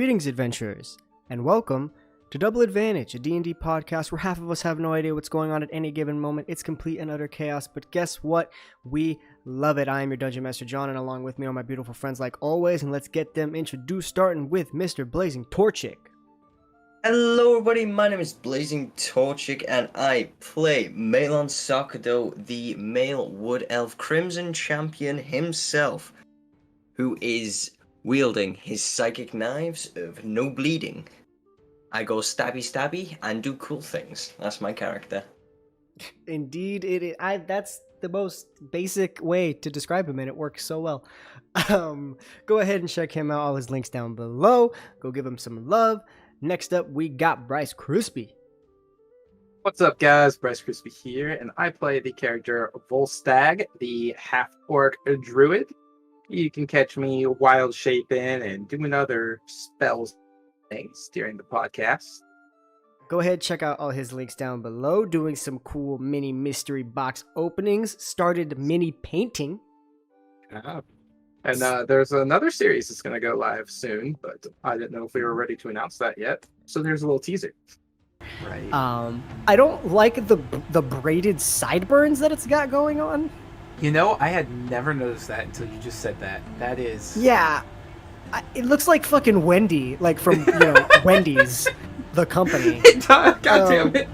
Greetings, adventurers, and welcome to Double Advantage, a D&D podcast where half of us have no idea what's going on at any given moment. It's complete and utter chaos, but guess what? We love it. I am your Dungeon Master, John, and along with me are my beautiful friends like always, and let's get them introduced, starting with Mr. Blazing Torchic. Hello everybody, my name is Blazing Torchic, and I play Malon Sakado, the male Wood Elf Crimson Champion himself, who is wielding his psychic knives of no bleeding. I go stabby stabby and do cool things. That's my character. Indeed, it is. That's the most basic way to describe him, and it works so well. Go ahead and check him out. All his links down below. Go give him some love. Next up, we got Bryce Crispy. What's up, guys? Bryce Crispy here, and I play the character Volstagg, the half-orc druid. You can catch me wild shaping and doing other spells things during the podcast. Go ahead, check out all his links down below. Doing some cool mini mystery box openings. Started mini painting. And there's another series that's going to go live soon, but I didn't know if we were ready to announce that yet. So there's a little teaser. Right. I don't like the braided sideburns that it's got going on. You know, I had never noticed that until you just said that. That is... Yeah. It looks like fucking Wendy, like from, Wendy's, the company. God damn it.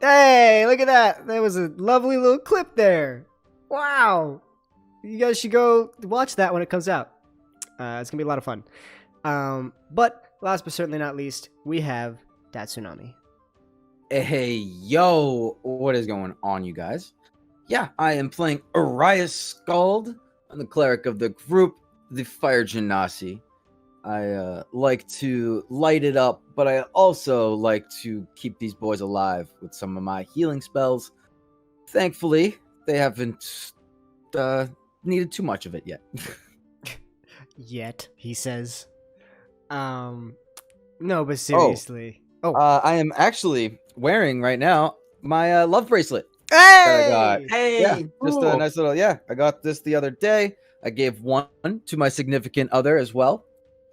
Hey, look at that. That was a lovely little clip there. Wow. You guys should go watch that when it comes out. It's going to be a lot of fun. But last but certainly not least, we have Datsunami. Hey, yo, what is going on, you guys? Yeah, I am playing Arias Scald. I'm the cleric of the group, the Fire Genasi. I like to light it up, but I also like to keep these boys alive with some of my healing spells. Thankfully, they haven't needed too much of it yet. Yet, he says. No, but seriously. I am actually wearing right now my love bracelet. Hey! Hey! Yeah, just a nice little, I got this the other day. I gave one to my significant other as well.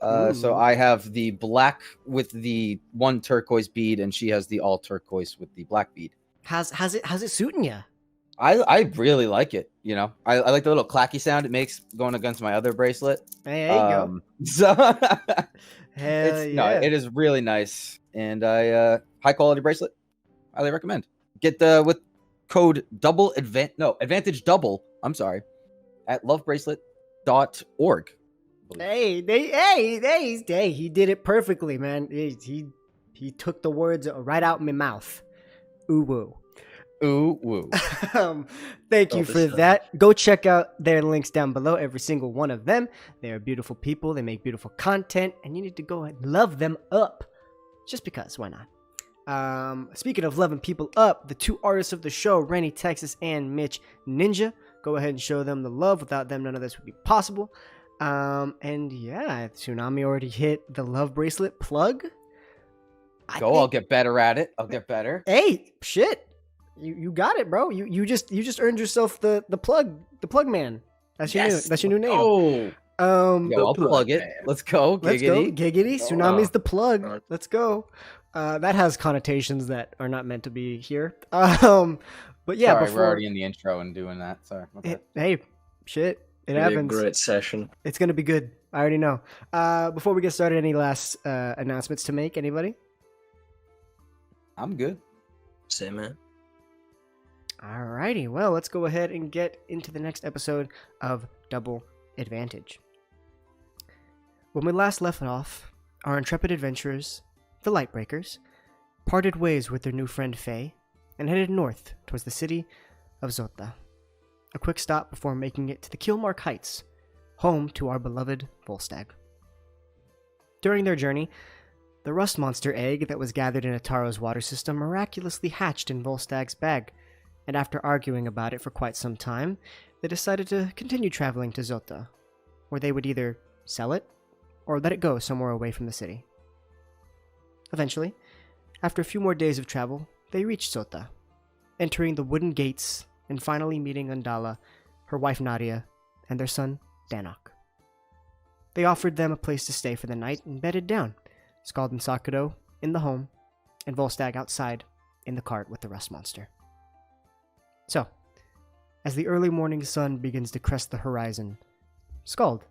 So I have the black with the one turquoise bead, and she has the all turquoise with the black bead. How's it suiting you? I really like it. I like the little clacky sound it makes going against my other bracelet. Hey, there you go. So Hell yeah. No, it is really nice, and I high quality bracelet. Highly recommend. Get with code advantage double. I'm sorry, at lovebracelet.org. Hey, he did it perfectly, man. He took the words right out my mouth. Ooh woo. Ooh woo. Thank you for that. Go check out their links down below, every single one of them. They are beautiful people. They make beautiful content, and you need to go and love them up. Just because, why not? Speaking of loving people up, the two artists of the show, Renny, Texas, and Mitch, Ninja. Go ahead and show them the love. Without them, none of this would be possible. And yeah, Tsunami already hit the love bracelet plug. I'll get better at it. I'll get better. Hey, shit. You got it, bro. You just earned yourself the plug man. That's your new name. I'll plug it. Let's go. Giggity. Let's go. Giggity. Tsunami's the plug. Let's go. That has connotations that are not meant to be here. But yeah, sorry, we're already in the intro and doing that. Sorry. Hey, shit. It happens. A great session. It's gonna be good. I already know. Before we get started, any last announcements to make? Anybody? I'm good. Same, man. Alrighty. Well, let's go ahead and get into the next episode of Double Advantage. When we last left off, our intrepid adventurers, the Lightbreakers, parted ways with their new friend Faye and headed north towards the city of Zota. A quick stop before making it to the Kilmark Heights, home to our beloved Volstagg. During their journey, the rust monster egg that was gathered in Ataro's water system miraculously hatched in Volstagg's bag, and after arguing about it for quite some time, they decided to continue traveling to Zota, where they would either sell it or let it go somewhere away from the city. Eventually, after a few more days of travel, they reached Zota, entering the wooden gates and finally meeting Undala, her wife Nadia, and their son Danok. they offered them a place to stay for the night and bedded down, Scald and Sakudo in the home, and Volstagg outside in the cart with the rust monster. So, as the early morning sun begins to crest the horizon, Scald,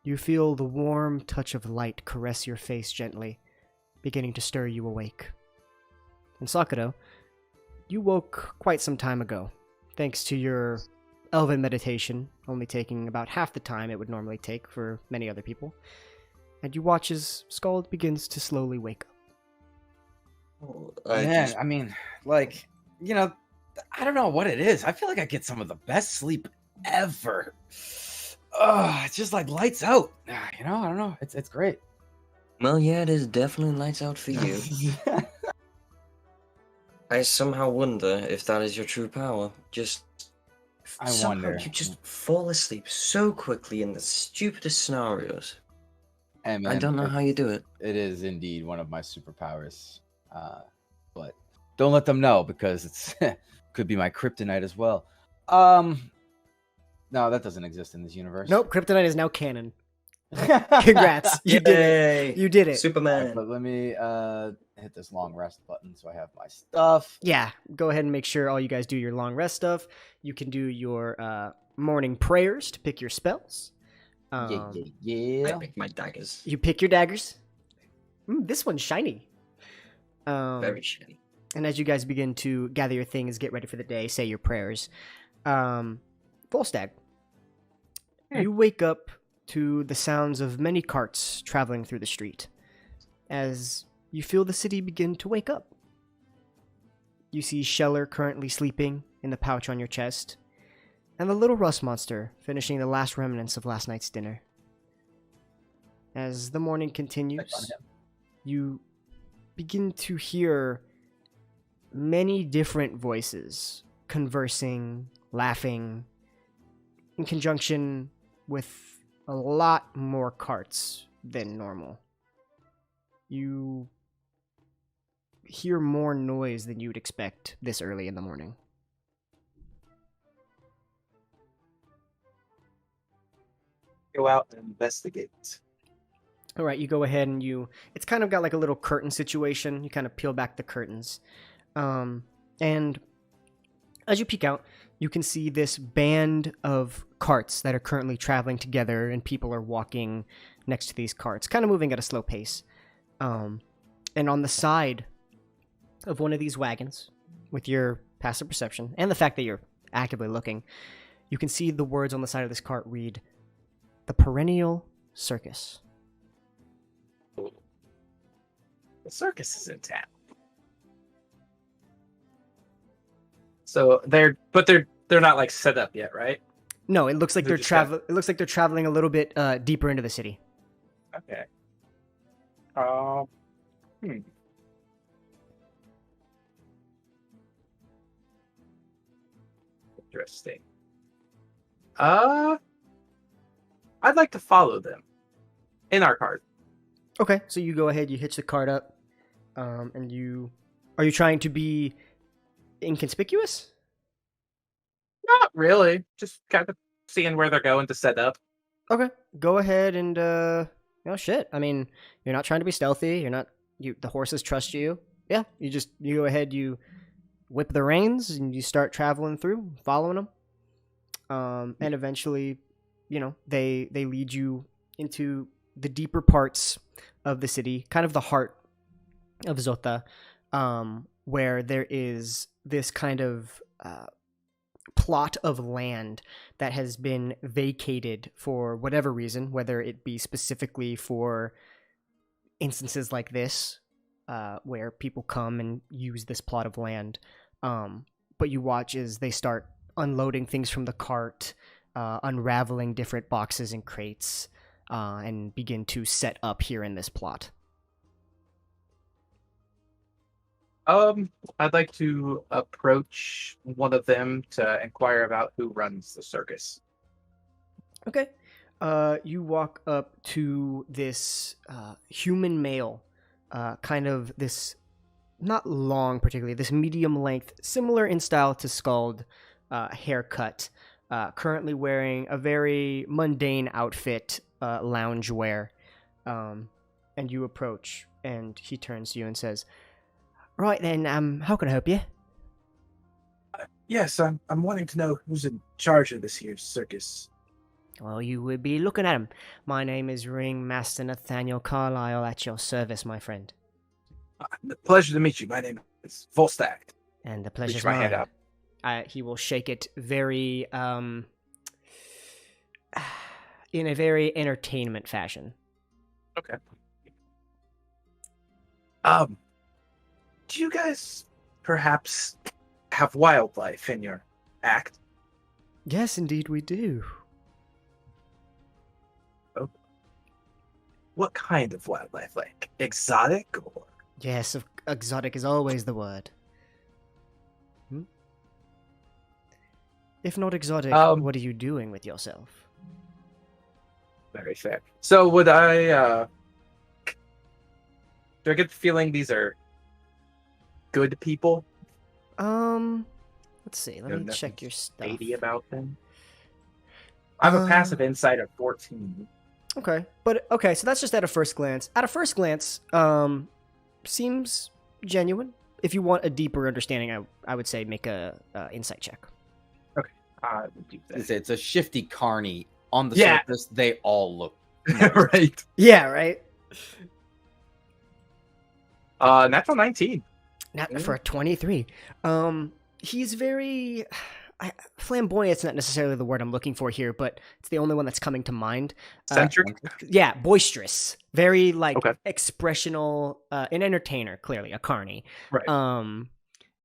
you feel the warm touch of light caress your face gently, beginning to stir you awake. And Sakudo, you woke quite some time ago, thanks to your elven meditation, only taking about half the time it would normally take for many other people, and you watch as Scald begins to slowly wake up. Man, I mean, like, you know, I don't know what it is. I feel like I get some of the best sleep ever. Oh, it's just like lights out. You know, I don't know. It's great. Well, yeah, it is definitely lights out for you. I somehow wonder if that is your true power. I somehow wonder. you just fall asleep so quickly in the stupidest scenarios. Hey, man, I don't know how you do it. It is indeed one of my superpowers. But don't let them know because it's could be my kryptonite as well. No, that doesn't exist in this universe. Nope, Kryptonite is now canon. Congrats, you did it. You did it. Superman. Right, but let me hit this long rest button so I have my stuff. Yeah, go ahead and make sure all you guys do your long rest stuff. You can do your morning prayers to pick your spells. Yeah. I pick my daggers. You pick your daggers. This one's shiny. Very shiny. And as you guys begin to gather your things, get ready for the day, say your prayers, Volstagg, you wake up to the sounds of many carts traveling through the street as you feel the city begin to wake up. You see Scheller currently sleeping in the pouch on your chest, and the little rust monster finishing the last remnants of last night's dinner. As the morning continues, you begin to hear many different voices conversing, laughing, in conjunction with a lot more carts than normal. You hear more noise than you would expect this early in the morning. Go out and investigate. All right, you go ahead and it's kind of got like a little curtain situation. You kind of peel back the curtains. And as you peek out, you can see this band of carts that are currently traveling together, and people are walking next to these carts, kind of moving at a slow pace. And on the side of one of these wagons, with your passive perception and the fact that you're actively looking, you can see the words on the side of this cart read, "The Perennial Circus." The circus is in town. So they're not like set up yet, right? No, it looks like They're they're just traveling. It looks like they're traveling a little bit deeper into the city. Okay. Interesting. I'd like to follow them in our cart. Okay, so you go ahead, you hitch the cart up, and are you trying to be inconspicuous? Not really. Just kind of seeing where they're going to set up. Okay, go ahead and shit. I mean, you're not trying to be stealthy. The horses trust you. Yeah, you go ahead, you whip the reins, and you start traveling through, following them. And eventually, they lead you into the deeper parts of the city, kind of the heart of Zota, where there is this kind of plot of land that has been vacated for whatever reason, whether it be specifically for instances like this, where people come and use this plot of land. But you watch as they start unloading things from the cart, unraveling different boxes and crates, and begin to set up here in this plot. I'd like to approach one of them to inquire about who runs the circus. Okay. You walk up to this human male, kind of this, not long particularly, this medium length, similar in style to Scald, haircut, currently wearing a very mundane outfit, loungewear, and you approach, and he turns to you and says, "Right then, how can I help you?" Yes, I'm wanting to know who's in charge of this here circus. Well, you would be looking at him. My name is Ringmaster Nathaniel Carlyle, at your service, my friend. Pleasure to meet you. My name is Volstagg. And the Reach pleasure's my mine. hand up. He will shake it very, in a very entertainment fashion. Okay. Do you guys perhaps have wildlife in your act? Yes, indeed we do. What kind of wildlife? Like exotic or? Yes, exotic is always the word. If not exotic, what are you doing with yourself? Very fair. So would I, do I get the feeling these are good people? Let's see. Let me nothing check your stuff. Shady about them? I have a passive insight of 14. Okay, so that's just at a first glance. At a first glance, seems genuine. If you want a deeper understanding, I would say make a insight check. Okay, I will do that. It's a shifty carny. On the Yeah. surface, they all look Right. Yeah, right. Natural 19. Not for a 23. He's very flamboyant's not necessarily the word I'm looking for here, but it's the only one that's coming to mind. Centric. Yeah, boisterous, very Okay. expressional, an entertainer, clearly a carny. Right.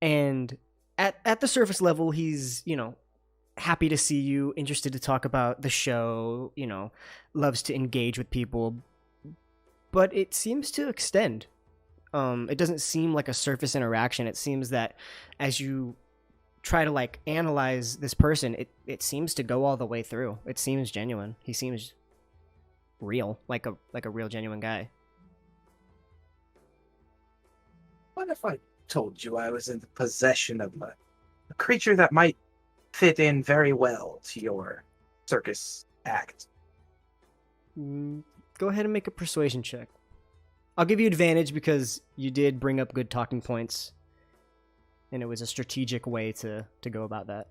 And at the surface level, he's happy to see you, interested to talk about the show, loves to engage with people, but it seems to extend. It doesn't seem like a surface interaction. It seems that as you try to analyze this person, it seems to go all the way through. It seems genuine. He seems real, like a real genuine guy. What if I told you I was in the possession of a creature that might fit in very well to your circus act? Go ahead and make a persuasion check. I'll give you advantage because you did bring up good talking points, and it was a strategic way to go about that.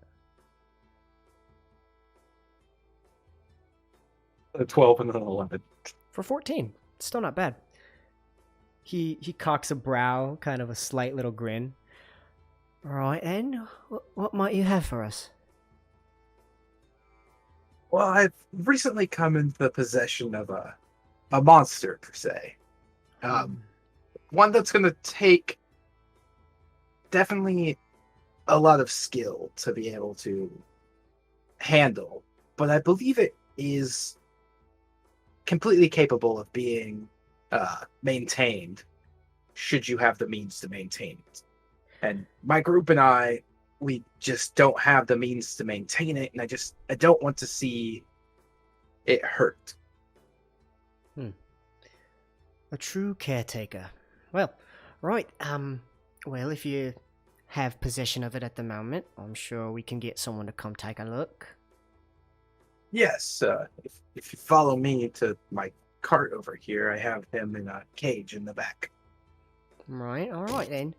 A 12 and an 11. For 14, still not bad. He cocks a brow, kind of a slight little grin. Right then, what might you have for us? Well, I've recently come into the possession of a monster, per se. One that's going to take definitely a lot of skill to be able to handle, but I believe it is completely capable of being maintained should you have the means to maintain it. And my group and I, we just don't have the means to maintain it, and I don't want to see it hurt. A true caretaker. Well, right, well, if you have possession of it at the moment, I'm sure we can get someone to come take a look. Yes, if you follow me to my cart over here, I have him in a cage in the back. Right, alright then.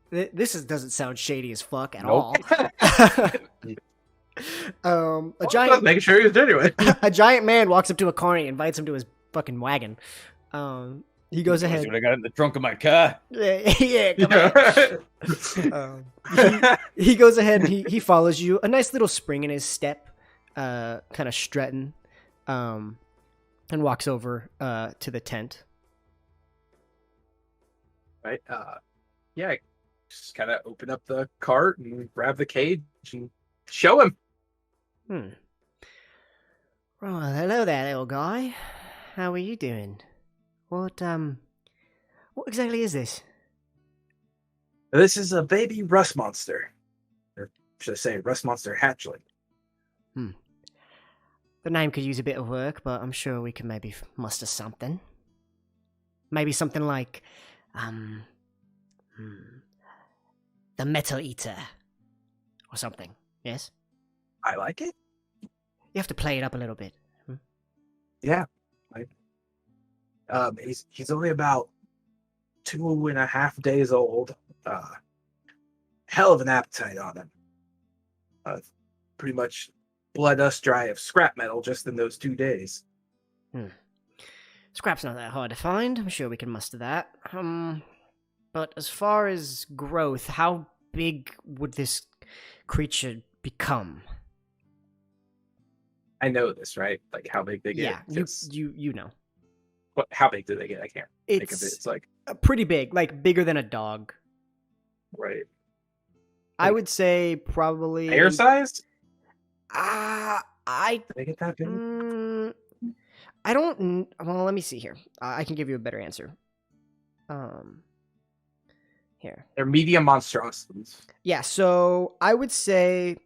This doesn't sound shady as fuck at Nope. all. A Just giant making sure he was genuine. a giant man walks up to a carny and invites him to his fucking wagon. He goes ahead. What I got in the trunk of my car. Yeah, come on. He goes ahead and he follows you. A nice little spring in his step, kind of strutting, and walks over to the tent. Right. Yeah. Just kind of open up the cart and grab the cage and show him. Right, hello there, little guy. How are you doing? What exactly is this? This is a baby rust monster. Or should I say rust monster hatchling. The name could use a bit of work, but I'm sure we can maybe muster something. Maybe something like, the Metal Eater. Or something, yes? I like it. You have to play it up a little bit. Yeah. He's only about 2.5 days old. Hell of an appetite on him. Pretty much bled us dry of scrap metal just in those 2 days. Scrap's not that hard to find. I'm sure we can muster that. But as far as growth, how big would this creature become? I know this, right? Like how big they get. Yeah, 'cause you know. how big do they get? I can't think of it. It's It's like pretty big, like bigger than a dog. right. I would say probably Air size? I Do they get that big? I don't. Well, let me see here. I can give you a better answer. Here. They're medium monstrosities. Yeah. So I would say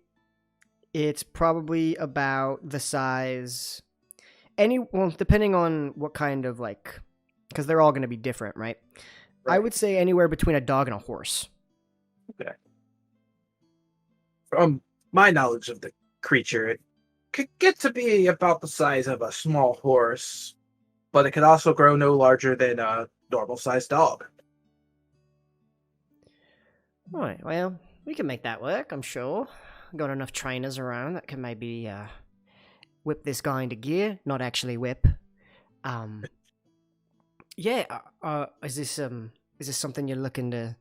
it's probably about the size. Well, depending on what kind of because they're all going to be different, right? I would say anywhere between a dog and a horse. Okay. From my knowledge of the creature, it could get to be about the size of a small horse, but it could also grow no larger than a normal-sized dog. All right. Well, we can make that work. I'm sure. Got enough trainers around that can maybe whip this guy into gear. Not actually whip. Yeah. Is this something you're looking to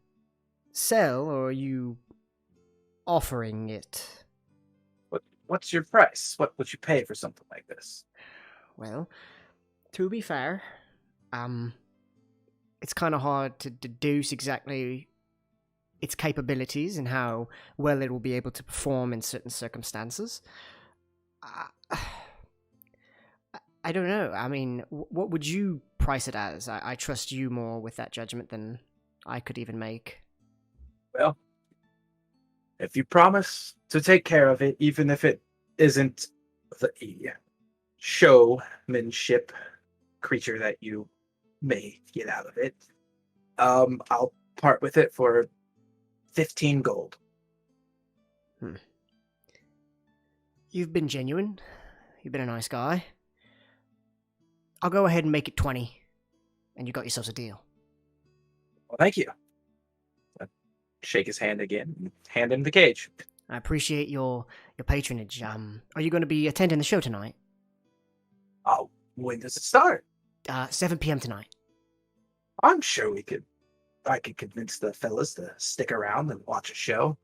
sell, or are you offering it? What's your price? What would you pay for something like this? Well, to be fair, it's kind of hard to deduce exactly its capabilities and how well it will be able to perform in certain circumstances. I don't know. I mean, what would you price it as? I trust you more with that judgment than I could even make. Well, if you promise to take care of it, even if it isn't the showmanship creature that you may get out of it, I'll part with it for 15 gold. You've been genuine. You've been a nice guy. I'll go ahead and make it 20, and you got yourselves a deal. Well, thank you. Shake his hand again and hand him the cage. I appreciate your patronage. Are you going to be attending the show tonight? Oh, when does it start? 7 p.m. tonight. I'm sure I could convince the fellas to stick around and watch a show.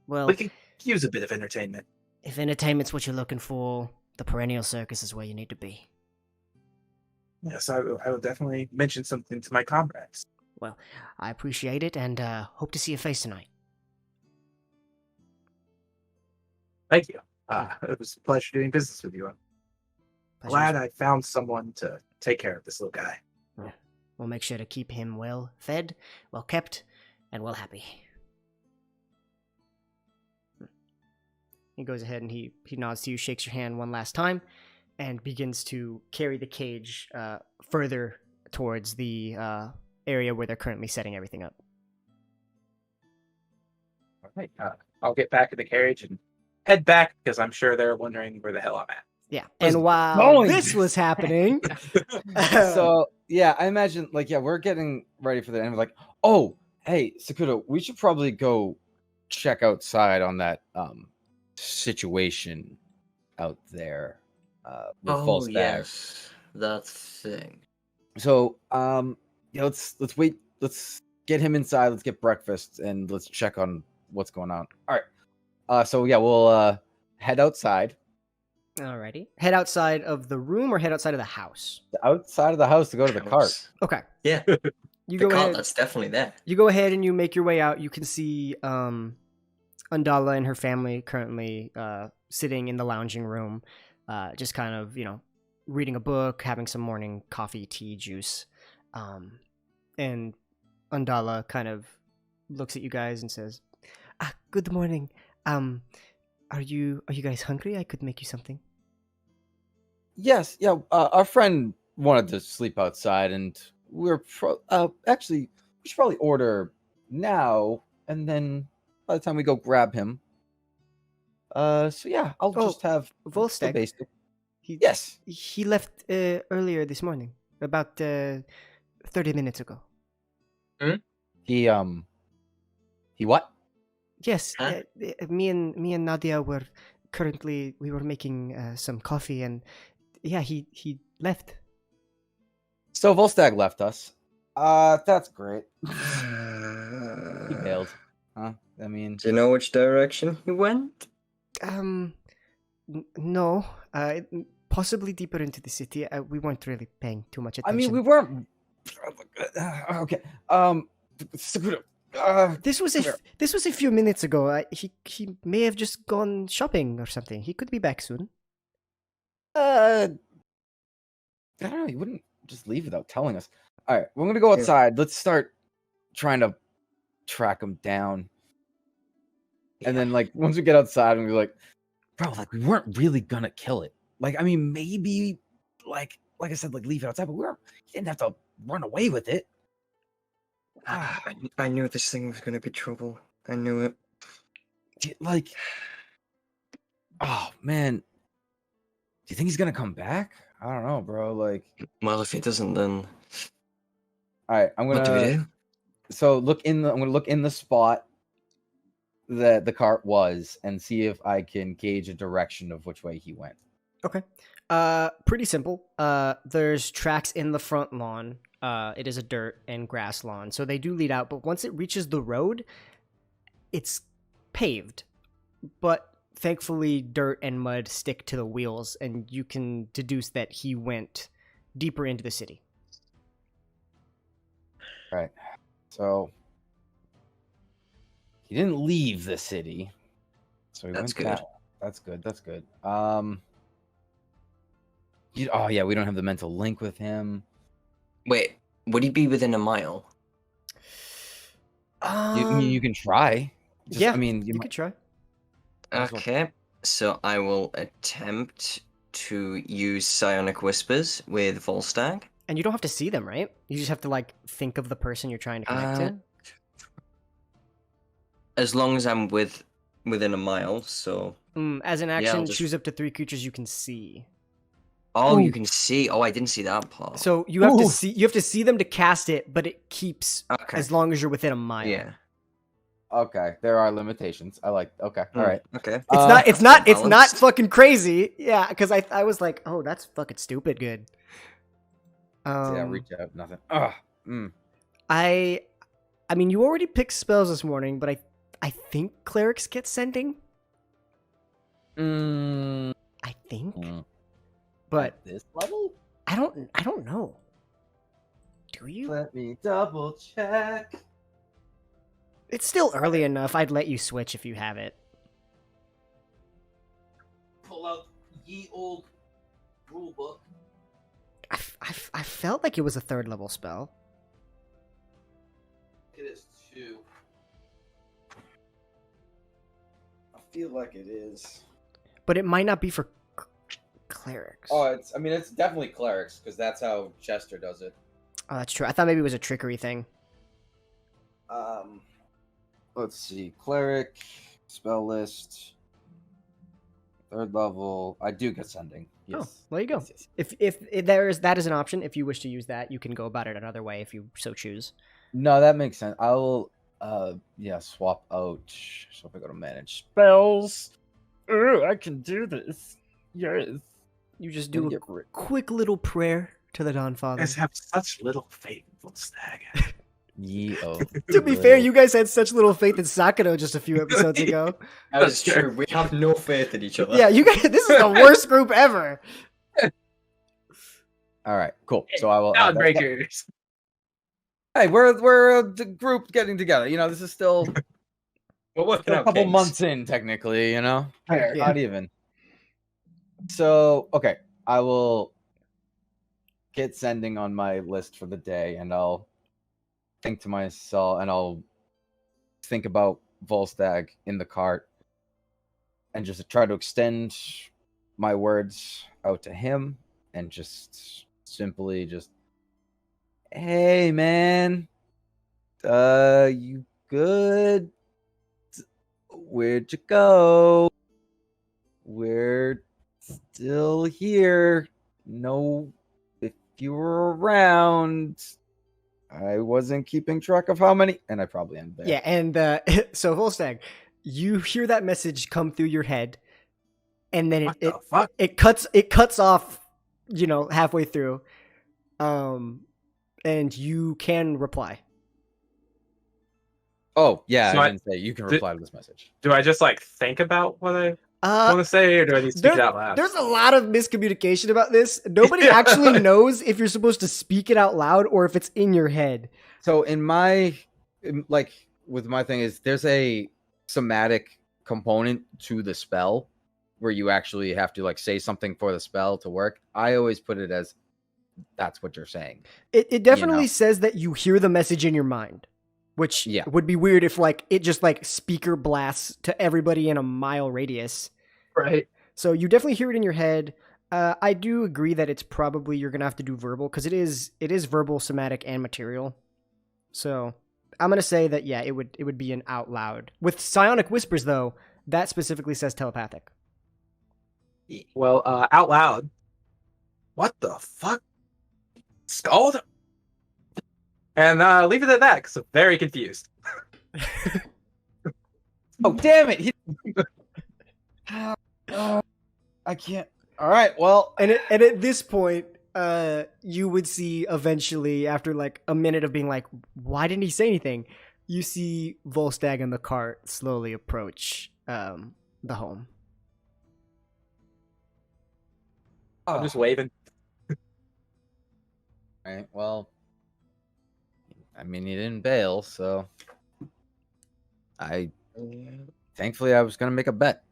Well, We could use a bit of entertainment. if entertainment's what you're looking for, the perennial circus is where you need to be. Yes, I will definitely mention something to my comrades. Well, I appreciate it, and hope to see your face tonight. Thank you. It was a pleasure doing business with you. I'm glad I found someone to take care of this little guy. We'll make sure to keep him well fed, well kept, and well happy. He goes ahead and he nods to you, shakes your hand one last time, and begins to carry the cage further towards the area where they're currently setting everything up. All right. I'll get back in the carriage and head back because I'm sure they're wondering where the hell I'm at. Yeah, and while going? this was happening, So yeah, I imagine we're getting ready for the end. We're like, oh, hey, Sakuto, we should probably go check outside on that situation out there. With Oh false bag. yes, that thing. So let's wait. Let's get him inside. Let's get breakfast and let's check on what's going on. All right. So yeah, we'll head outside. alrighty, head outside of the room or head outside of the house. Outside of the house to go to the cart. Okay, Yeah, you the go cart ahead. that's definitely there. You go ahead and you make your way out. You can see Undala and her family currently sitting in the lounging room, just kind of, reading a book, having some morning coffee, tea, juice. And Undala kind of looks at you guys and says, good morning. Are you guys hungry? I could make you something. Yes, yeah. Our friend wanted to sleep outside, and actually we should probably order now, and then by the time we go grab him. So yeah, I'll just have the Volstagg, basic. Yes. He left earlier this morning, about 30 minutes ago. He what? Yes, Huh? me and Nadia were making some coffee, and yeah, he left. So Volstagg left us. That's great. He Do bailed. Huh? I mean, you know which direction he went? No, possibly deeper into the city. We weren't really paying too much I attention. mean, we weren't. Okay. This was a few minutes ago. He may have just gone shopping or something. He could be back soon. I don't know. You wouldn't just leave without telling us. All right, we're gonna go outside. Let's start trying to track him down. And then, like, once we get outside, and we're like, bro, like, we weren't really gonna kill it. Like, I mean, maybe, like I said, like, leave it outside, but you didn't have to run away with it. I knew this thing was gonna be trouble. I knew it. Like, oh man, do you think he's gonna come back? I don't know, bro. Like, Well, if he doesn't, then all right, I'm what do we gonna. do? So I'm gonna look in the spot that the cart was and see if I can gauge a direction of which way he went. Okay. Pretty simple. There's tracks in the front lawn. It is a dirt and grass lawn, so they do lead out. But once it reaches the road, it's paved. But thankfully, dirt and mud stick to the wheels, and you can deduce that he went deeper into the city. Right. So he didn't leave the city. So he That's went good. that. That's good. That's good. Oh yeah, we don't have the mental link with him. Wait, would he be within a mile? You can try. Yeah, I mean, you could try. Okay, so I will attempt to use Psionic Whispers with Volstagg. And you don't have to see them, right? You just have to, like, think of the person you're trying to connect to. As long as I'm within a mile, so... As an I'll action, just- choose up to 3 creatures you can see. Oh, Ooh. you can see. Oh, I didn't see that part. So you have to Ooh. see. You have to see them to cast it, but it keeps Okay. as long as you're within a mile. Yeah. Okay, there are limitations. I like. Okay, all right. Okay. It's not balanced. fucking crazy. Yeah, because I was like, oh, that's fucking stupid good. Yeah, reach out. Nothing. Ugh. I mean, you already picked spells this morning, but I think clerics get sending. I think, but At this level? I don't know. Do you? Let me double check. It's still early enough. I'd let you switch if you have it. Pull out ye old rule book. I felt like it was a 3rd level spell. It is 2. I feel like it is. But it might not be for clerics. Oh, it's definitely clerics because that's how Chester does it. Oh, that's true. I thought maybe it was a trickery thing. Let's see, cleric, spell list, 3rd level. I do get sending. Yes. Oh, there you go. Yes. If there is that is an option, if you wish to use that, you can go about it another way if you so choose. No, that makes sense. I will, swap out. So if I go to manage spells, I can do this. Yes. You just do a Get rid- quick little prayer to the Dawn You Father. guys have such little faith in Volstagg. To be fair, you guys had such little faith in Sakato just a few episodes ago. That is true. We have no faith in each other. Yeah, you guys. This is the worst group ever. All right, cool. So I will. Outbreakers. Hey, we're a group getting together. You know, this is still We're working a out couple kinks. months in, technically. You know, Fair. Yeah. not even. So okay, I will get sending on my list for the day, and I'll think to myself, and I'll think about Volstagg in the cart, and just try to extend my words out to him, and just simply just, hey man, you good? Where'd you go? We're still here. No, if you were around, I wasn't keeping track of how many, and I probably am there. Yeah, and so Volstagg, you hear that message come through your head, and then What the fuck? it cuts off, halfway through, and you can reply. Oh, yeah, So I I- didn't say you can reply to this message. Do I just like think about what I want to say, or do I need to speak it out loud? There's a lot of miscommunication about this. Nobody actually knows if you're supposed to speak it out loud or if it's in your head. So with my thing is there's a somatic component to the spell where you actually have to like say something for the spell to work. I always put it as that's what you're saying. It definitely says that you hear the message in your mind, which would be weird if like it just like speaker blasts to everybody in a mile radius. Right. So you definitely hear it in your head. I do agree that it's probably you're gonna have to do verbal because it is verbal, somatic, and material. So I'm gonna say that it would be an out loud. With psionic whispers though, that specifically says telepathic. Well, out loud. What the fuck? Scald. And leave it at that because I'm very confused. Oh, damn it. I can't. All right. Well, And at this point, you would see eventually, after like a minute of being like, why didn't he say anything? You see Volstagg and the cart slowly approach the home. I'm just waving. all right. Well, I mean, he didn't bail, so thankfully I was gonna make a bet,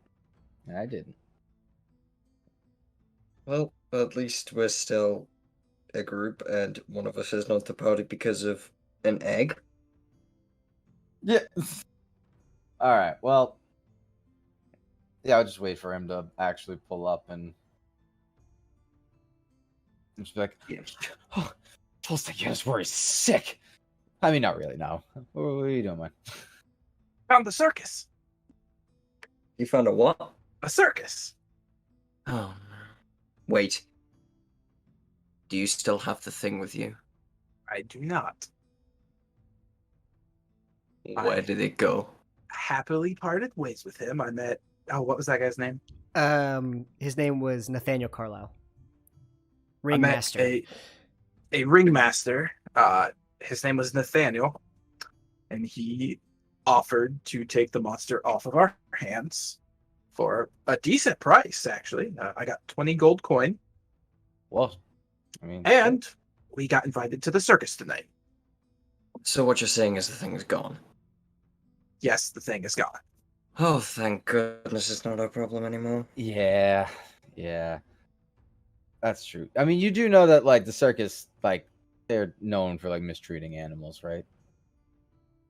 and I didn't. Well, at least we're still a group, and one of us is not the party because of an egg. Yeah. All right. Well, yeah, I'll just wait for him to actually pull up and just be like, "Oh, Tulsa, yes, we're sick." I mean, not really. No. What are you doing, man? Found the circus. You found a what? A circus. Oh, no. Wait. Do you still have the thing with you? I do not. Where did it go? Happily parted ways with him. I met. Oh, what was that guy's name? His name was Nathaniel Carlisle. I met Ringmaster. a ringmaster. His name was Nathaniel, and he offered to take the monster off of our hands for a decent price. Actually, I got 20 gold coin, Well, I mean, and we got invited to the circus tonight. So what you're saying is the thing is gone? Yes, the thing is gone. Oh, thank goodness it's not our problem anymore. yeah, that's true. I mean, you do know that like the circus, like they're known for like mistreating animals, right?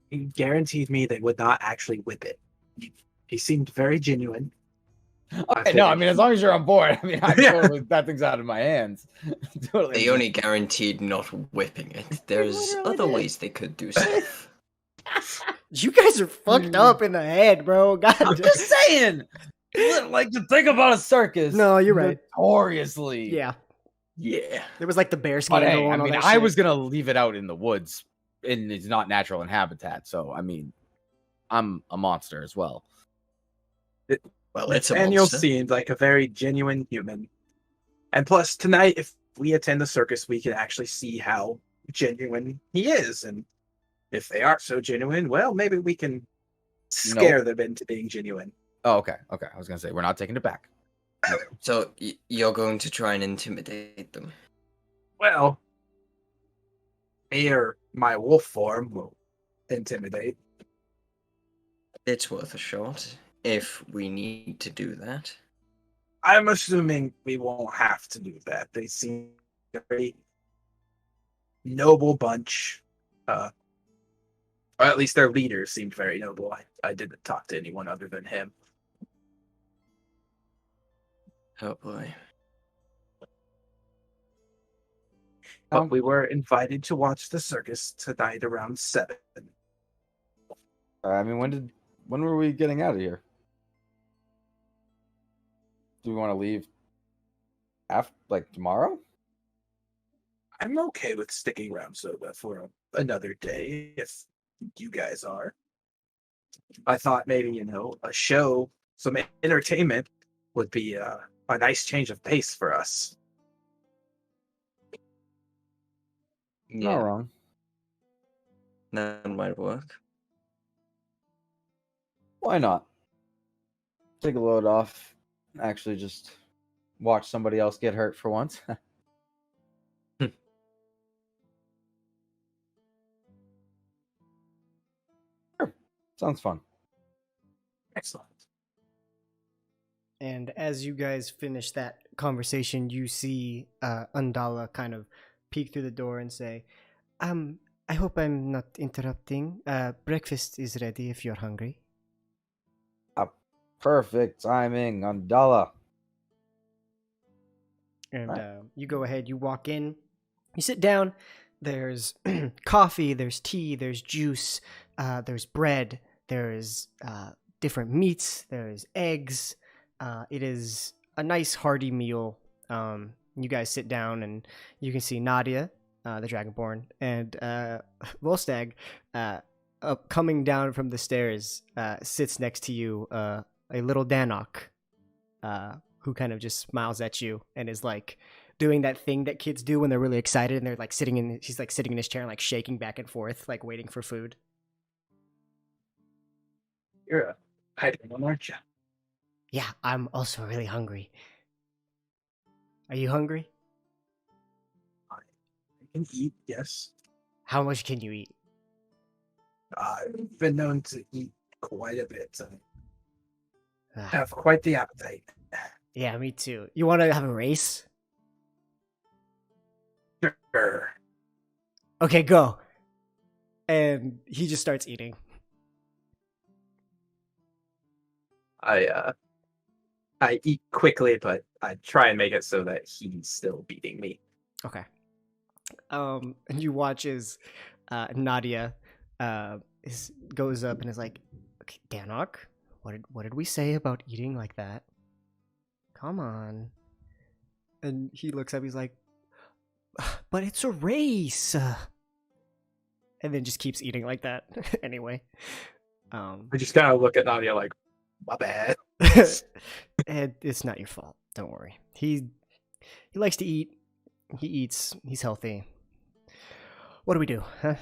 He guaranteed me they would not actually whip it. He seemed very genuine. Okay, no, I mean, as long as you're on board, I mean, that thing's out of my hands. Totally. They only guaranteed not whipping it. There's literally other did. ways they could do stuff. You guys are fucked up in the head, bro. God. I'm just saying. Like to think about a circus. No, you're right. Notoriously. Yeah. Yeah. There was like the bear But scandal hey, I and all mean, that I shit. was gonna leave it out in the woods, and it's not natural in habitat. So I mean, I'm a monster as well. Well, it's a Nathaniel monster. seemed like a very genuine human. And plus, tonight, if we attend the circus, we can actually see how genuine he is. And if they aren't so genuine, well, maybe we can scare them into being genuine. Oh, okay. I was gonna say we're not taking it back. So you're going to try and intimidate them? Well, me or my wolf form will intimidate. It's worth a shot if we need to do that. I'm assuming we won't have to do that. They seem a very noble bunch. Or at least their leader seemed very noble. I didn't talk to anyone other than him. Oh boy. But we were invited to watch the circus tonight around 7. I mean, when were we getting out of here? Do we want to leave After, like, tomorrow? I'm okay with sticking around soda for another day if you guys are. I thought maybe, a show, some entertainment would be a nice change of pace for us. Not wrong. That might work. Why not? Take a load off. Actually, just watch somebody else get hurt for once. Sure. Sounds fun. Excellent. And as you guys finish that conversation, you see Undala kind of peek through the door and say, I hope I'm not interrupting. Breakfast is ready if you're hungry. Perfect timing, Undala. And Right. you go ahead, you walk in, you sit down. There's coffee, there's tea, there's juice, there's bread, there's different meats, there's eggs. It is a nice hearty meal. You guys sit down and you can see Nadia, the Dragonborn, and Volstagg coming down from the stairs, sits next to you, a little Danok, who kind of just smiles at you and is like doing that thing that kids do when they're really excited and they're like he's like sitting in his chair and like shaking back and forth, like waiting for food. You're a hyper one, aren't you? Yeah, I'm also really hungry. Are you hungry? I can eat, yes. How much can you eat? I've been known to eat quite a bit. I Ah, have quite the appetite. yeah, me too. You want to have a race? Sure. Okay, go. And he just starts eating. I eat quickly, but I try and make it so that he's still beating me. Okay. And you watch as Nadia goes up and is like, okay, Danok, what did we say about eating like that? Come on. And he looks up, he's like, but it's a race. And then just keeps eating like that anyway. I just kind of look at Nadia like, My bad. And it's not your fault. Don't worry. He likes to eat. He eats. He's healthy. What do we do, huh?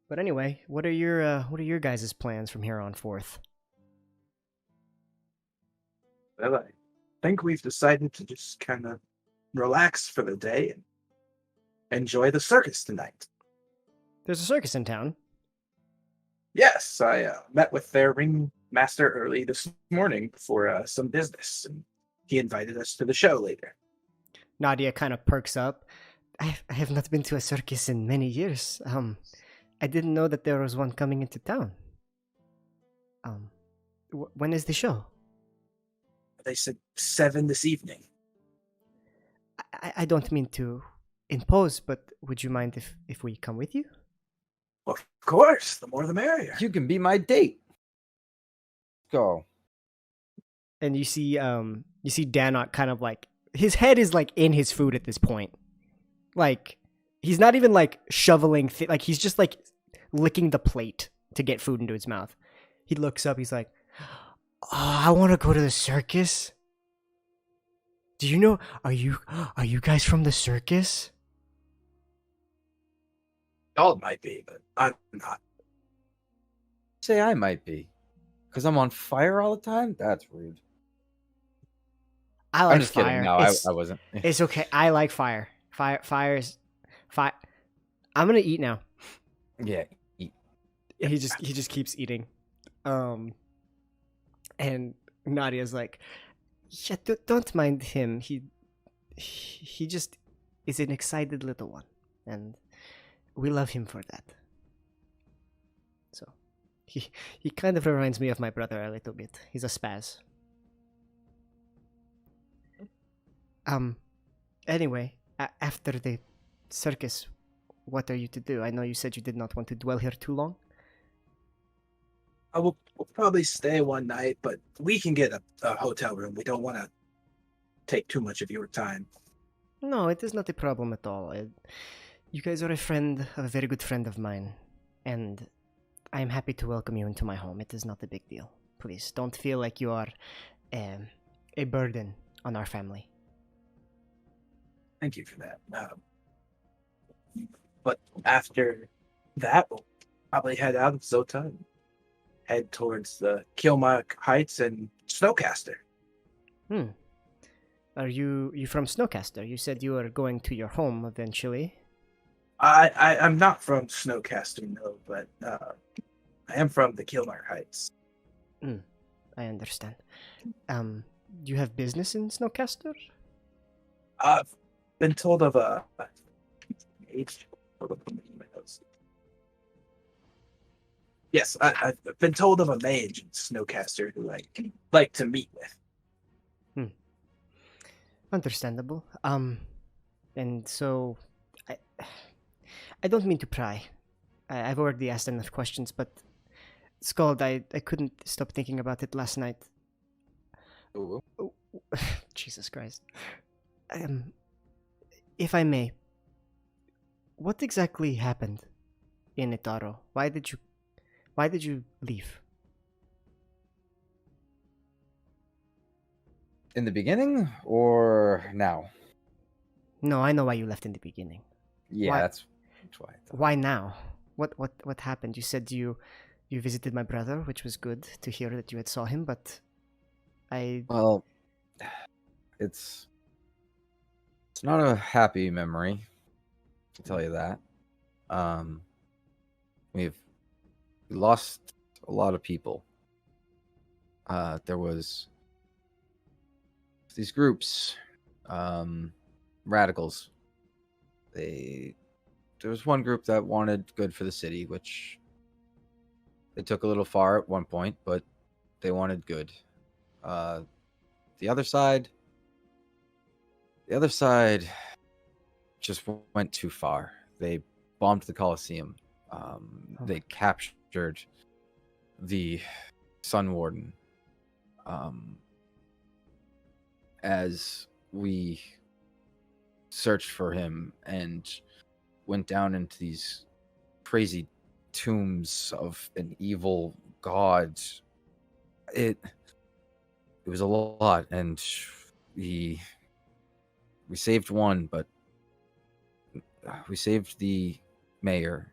But anyway, what are your guys' plans from here on forth? Well, I think we've decided to just kind of relax for the day and enjoy the circus tonight. There's a circus in town. Yes, I met with their ringmaster early this morning for some business, and he invited us to the show later. Nadia kind of perks up. I have not been to a circus in many years. I didn't know that there was one coming into town. When is the show? They said 7 this evening. I don't mean to impose, but would you mind if we come with you? Of course, the more the merrier. You can be my date. Go. And you see Danok kind of like his head is like in his food at this point. Like he's not even like shoveling like he's just like licking the plate to get food into his mouth. He looks up, he's like, "Oh, I want to go to the circus. Do you know are you guys from the circus?" Y'all might be, but I'm not. Say I might be. Because I'm on fire all the time? That's rude. I like I'm just fire. kidding. No, I wasn't. It's okay. I like fire. Fire is fire. I'm gonna eat now. Yeah. Eat. He just keeps eating. And Nadia's like, yeah, don't mind him. He just is an excited little one, and we love him for that. So he kind of reminds me of my brother a little bit. He's a spaz. Anyway, after the circus, what are you to do? I know you said you did not want to dwell here too long. We'll probably stay one night, but we can get a hotel room. We don't want to take too much of your time. No, it is not a problem at all. You guys are a very good friend of mine, and I am happy to welcome you into my home. It is not a big deal. Please, don't feel like you are a burden on our family. Thank you for that. But after that, we'll probably head out of Zota and head towards the Kilmark Heights and Snowcaster. Are you from Snowcaster? You said you were going to your home eventually. I'm not from Snowcaster, no, but I am from the Kilmark Heights. I understand. Do you have business in Snowcaster? I've been told of a mage. Yes, I've been told of a mage in Snowcaster who I like to meet with. Understandable. And so, I don't mean to pry. I've already asked enough questions, but Scald, I couldn't stop thinking about it last night. Ooh. Oh, Jesus Christ. If I may, what exactly happened in Itaro? Why did you leave? In the beginning or now? No, I know why you left in the beginning. Yeah, Why- that's why. I thought. Why now? What happened? You said you visited my brother, which was good to hear that you had saw him, but Well, it's not a happy memory, to tell you that. We lost a lot of people. There was these groups, radicals. There was one group that wanted good for the city, which they took a little far at one point, but they wanted good. The other side just went too far. They bombed the Colosseum. They captured the Sun Warden. As we searched for him and went down into these crazy tombs of an evil god, it was a lot, and we saved one, but we saved the mayor,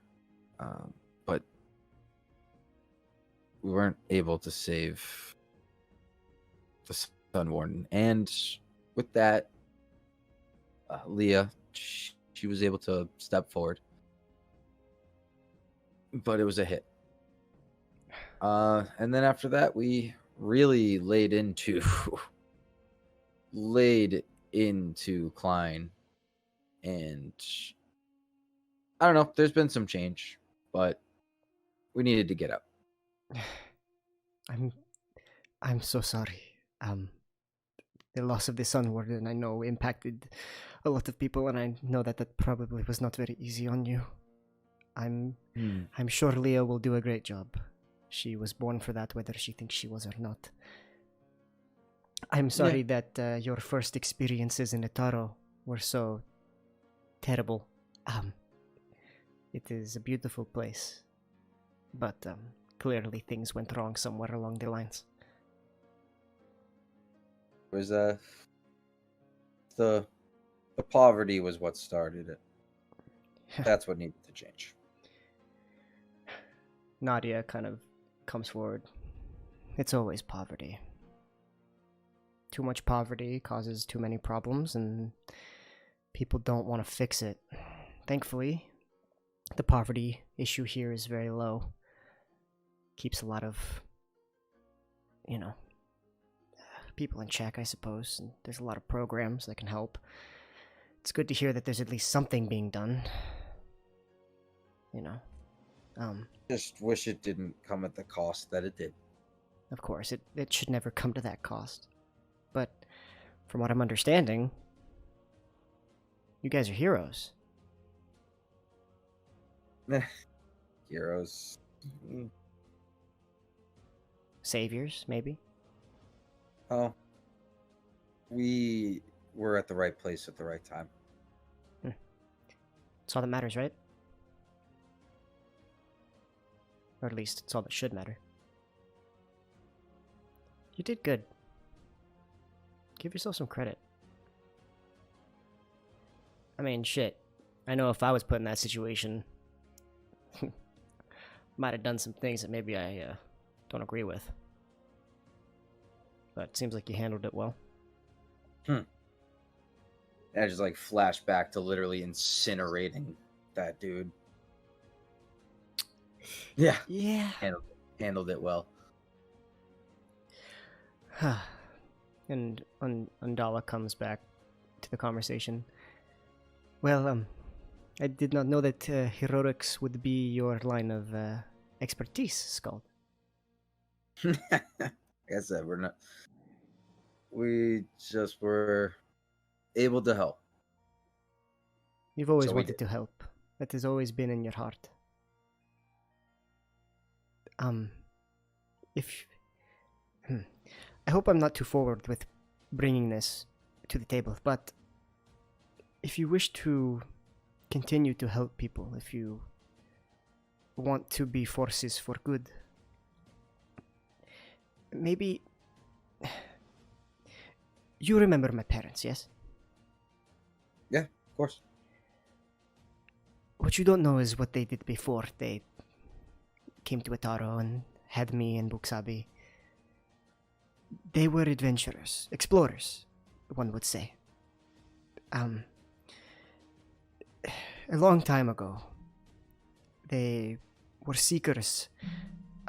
but we weren't able to save the Sun Warden. And with that, Leah, she was able to step forward, but it was a hit. And then after that, we really laid into Klein, and I don't know, there's been some change, but we needed to get up. I'm so sorry. The loss of the Sun Warden, I know, impacted a lot of people, and I know that probably was not very easy on you. I'm sure Leah will do a great job. She was born for that, whether she thinks she was or not. I'm sorry that your first experiences in Itaro were so terrible. It is a beautiful place, but clearly things went wrong somewhere along the lines. It was the poverty was what started it. That's what needed to change. Nadia kind of comes forward. It's always poverty. Too much poverty causes too many problems, and people don't want to fix it. Thankfully, the poverty issue here is very low. Keeps a lot of, people in check, I suppose. And there's a lot of programs that can help. It's good to hear that there's at least something being done. Just wish it didn't come at the cost that it did. Of course, it should never come to that cost. But from what I'm understanding, you guys are heroes. Heroes. Saviors, maybe? Oh. We were at the right place at the right time. It's all that matters, right? Or at least it's all that should matter. You did good. Give yourself some credit. I mean, shit. I know if I was put in that situation, might have done some things that maybe I don't agree with. But it seems like you handled it well. And I just like flash back to literally incinerating that dude. Yeah. Yeah. Handled it well. And Undala comes back to the conversation. Well, I did not know that heroics would be your line of expertise, Scald. Like I said, we just were able to help. You've always So we wanted did. to help. That has always been in your heart. I hope I'm not too forward with bringing this to the table, but if you wish to continue to help people, if you want to be forces for good, maybe you remember my parents, yes? Yeah, of course. What you don't know is what they did before they came to Ataro and had me and Buksabi. They were adventurers, explorers, one would say. A long time ago, they were seekers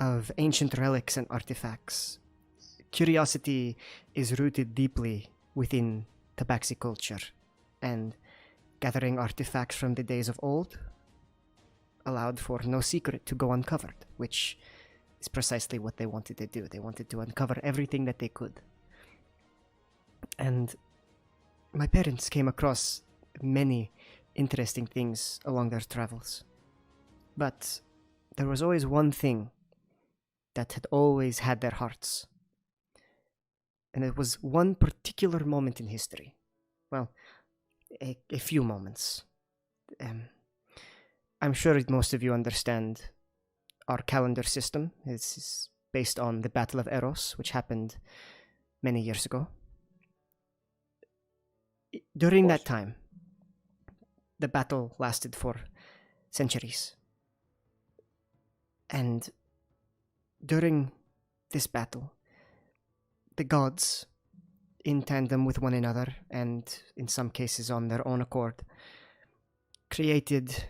of ancient relics and artifacts. Curiosity is rooted deeply within Tabaxi culture, and gathering artifacts from the days of old allowed for no secret to go uncovered, which is precisely what they wanted to do. They wanted to uncover everything that they could. And my parents came across many interesting things along their travels. But there was always one thing that had always had their hearts. And it was one particular moment in history. Well, a few moments. I'm sure most of you understand our calendar system. It's based on the Battle of Eros, which happened many years ago. During that time, the battle lasted for centuries. And during this battle, the gods, in tandem with one another, and in some cases on their own accord, created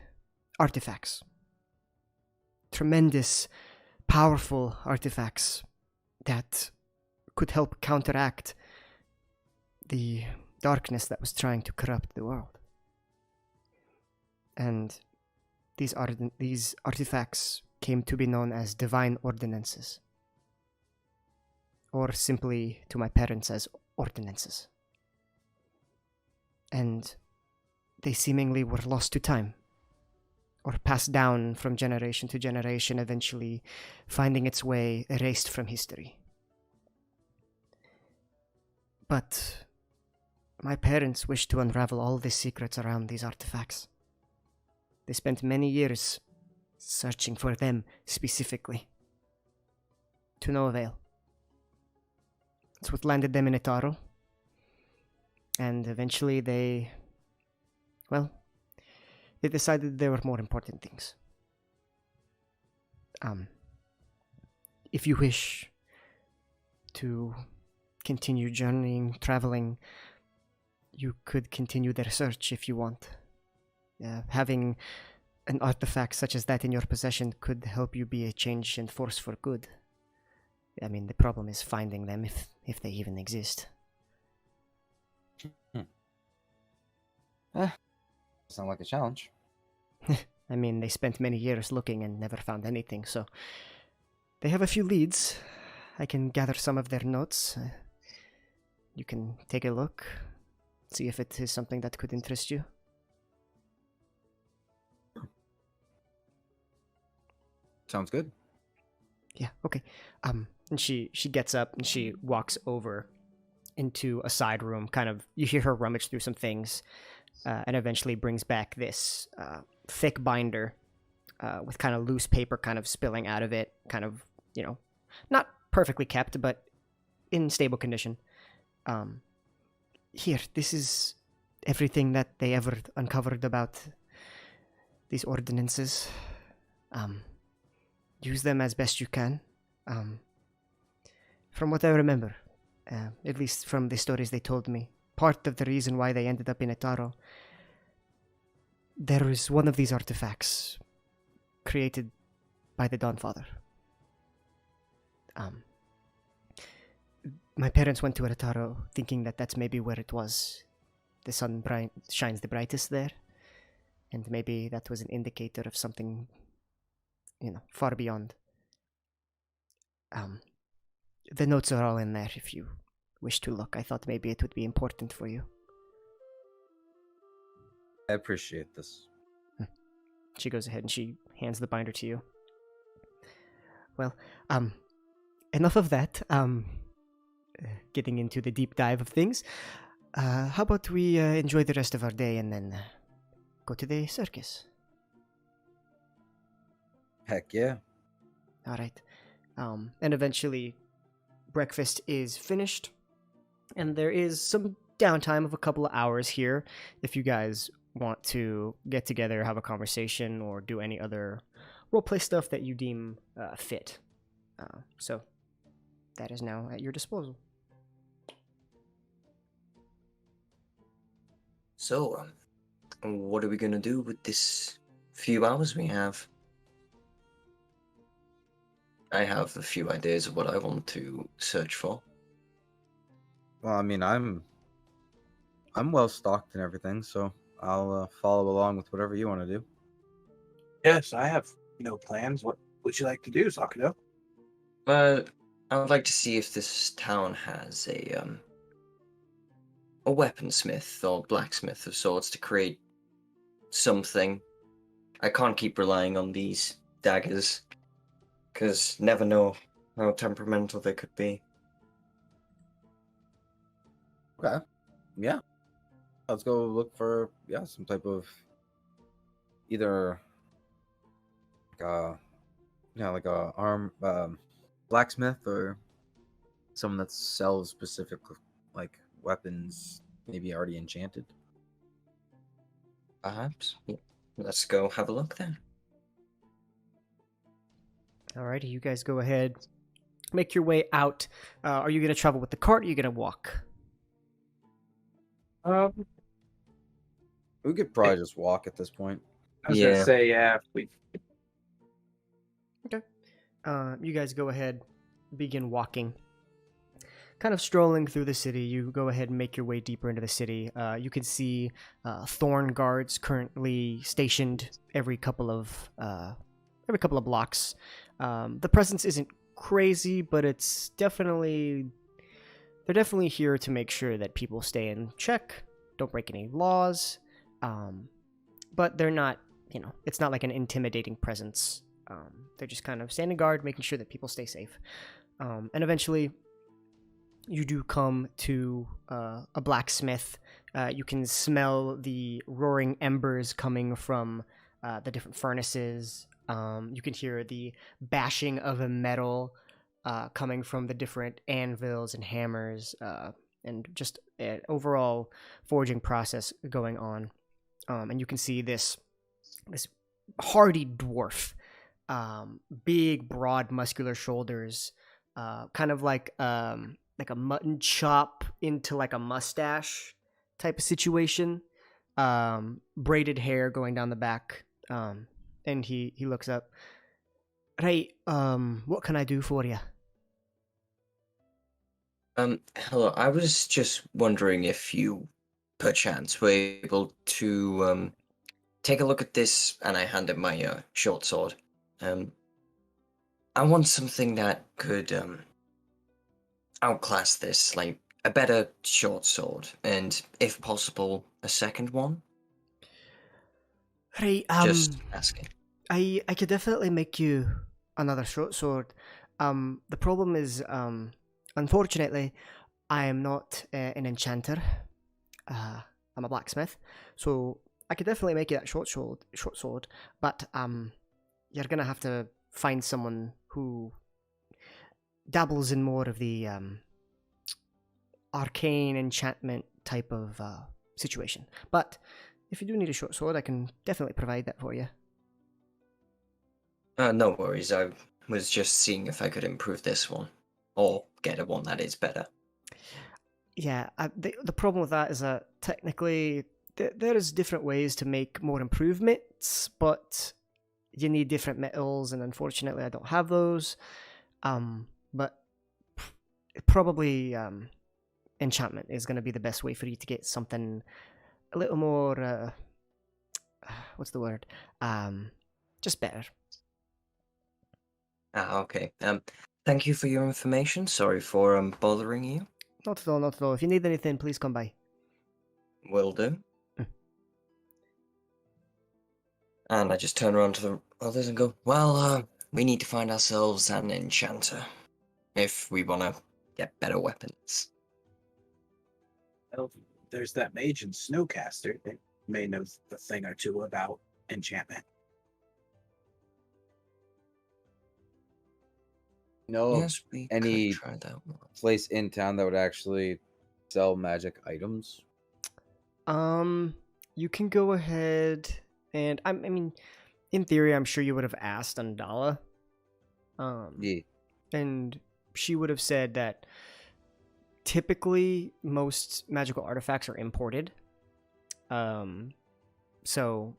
artifacts. Tremendous, powerful artifacts that could help counteract the darkness that was trying to corrupt the world. And these artifacts came to be known as divine ordinances, or simply to my parents as ordinances. And they seemingly were lost to time, or passed down from generation to generation, eventually finding its way erased from history. But my parents wished to unravel all the secrets around these artifacts. They spent many years searching for them specifically, to no avail. It's what landed them in Ataro. And eventually they decided there were more important things. If you wish to continue journeying, traveling, you could continue their search if you want. Having an artifact such as that in your possession could help you be a change and force for good. I mean, the problem is finding them, if they even exist. Sound like a challenge. I mean, they spent many years looking and never found anything, so they have a few leads. I can gather some of their notes. You can take a look, see if it is something that could interest you. Sounds good. Yeah, okay. And she gets up and she walks over into a side room. Kind of, you hear her rummage through some things, and eventually brings back this thick binder with kind of loose paper kind of spilling out of it. Kind of, not perfectly kept, but in stable condition. Here, this is everything that they ever uncovered about these ordinances. Use them as best you can. From what I remember, at least from the stories they told me, part of the reason why they ended up in Etaro, there is one of these artifacts created by the Dawnfather. My parents went to Etaro thinking that that's maybe where it was. The sun shines the brightest there, and maybe that was an indicator of something, far beyond. The notes are all in there if you wish to look. I thought maybe it would be important for you. I appreciate this. She goes ahead and she hands the binder to you. Well, enough of that. Getting into the deep dive of things. How about we enjoy the rest of our day and then go to the circus? Heck yeah. All right. And eventually, breakfast is finished, and there is some downtime of a couple of hours here if you guys want to get together, have a conversation, or do any other roleplay stuff that you deem fit. So that is now at your disposal. So, what are we gonna do with this few hours we have? I have a few ideas of what I want to search for. Well, I mean, I'm well stocked and everything, so I'll follow along with whatever you want to do. Yes, I have no plans. What would you like to do, Sakado? I would like to see if this town has a weaponsmith or blacksmith of sorts to create something. I can't keep relying on these daggers, because never know how temperamental they could be. Okay. Yeah. Let's go look for some type of either like a arm blacksmith or someone that sells specific like weapons, maybe already enchanted. Perhaps. Let's go have a look then. Alrighty, you guys go ahead. Make your way out. Are you going to travel with the cart or are you going to walk? We could probably just walk at this point. I was gonna say, yeah. Okay. You guys go ahead, begin walking. Kind of strolling through the city, you go ahead and make your way deeper into the city. You can see thorn guards currently stationed every couple of blocks. The presence isn't crazy, but it's they're definitely here to make sure that people stay in check, don't break any laws. But they're not, it's not like an intimidating presence. They're just kind of standing guard, making sure that people stay safe. And eventually, you do come to a blacksmith. You can smell the roaring embers coming from the different furnaces. You can hear the bashing of a metal coming from the different anvils and hammers, and just an overall forging process going on. And you can see this hardy dwarf, big, broad, muscular shoulders, kind of like a mutton chop into like a mustache type of situation, braided hair going down the back, and he looks up. Hey, what can I do for you? Hello, I was just wondering if you perchance were able to take a look at this, and I hand him my short sword. I want something that could outclass this, like a better short sword, and if possible, a second one. Hey, Just asking. I could definitely make you another short sword. The problem is, unfortunately, I am not an enchanter. I'm a blacksmith, so I could definitely make you that short sword. But you're gonna have to find someone who dabbles in more of the arcane enchantment type of situation. But if you do need a short sword, I can definitely provide that for you. No worries. I was just seeing if I could improve this one, or get a one that is better. Yeah, the problem with that is that technically there's different ways to make more improvements, but you need different metals, and unfortunately I don't have those. But probably enchantment is going to be the best way for you to get something a little more, what's the word? Just better. Okay. Thank you for your information. Sorry for bothering you. Not at all, not at all. If you need anything, please come by. Will do. And I just turn around to the others and go, well, we need to find ourselves an enchanter if we want to get better weapons. Well, there's that mage and snowcaster that may know a thing or two about enchantment. No, Yes, we any could try that one. place in town that would actually sell magic items. You can go ahead and I mean, in theory, I'm sure you would have asked Andala. Yeah. And she would have said that typically most magical artifacts are imported. So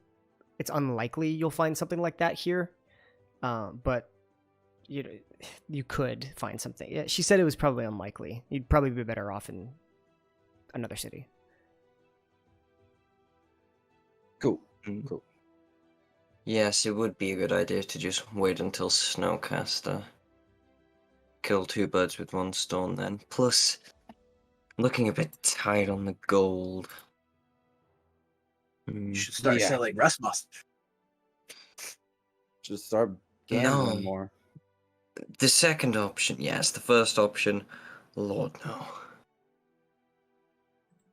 it's unlikely you'll find something like that here. But you could find something. Yeah, she said it was probably unlikely. You'd probably be better off in another city. Cool. Mm. Cool. Yes, it would be a good idea to just wait until Snowcaster. Kill two birds with one stone then. Plus, looking a bit tight on the gold. You should start Yeah. selling rust must. Just start gambling No. more. The second option, yes. The first option, Lord no. I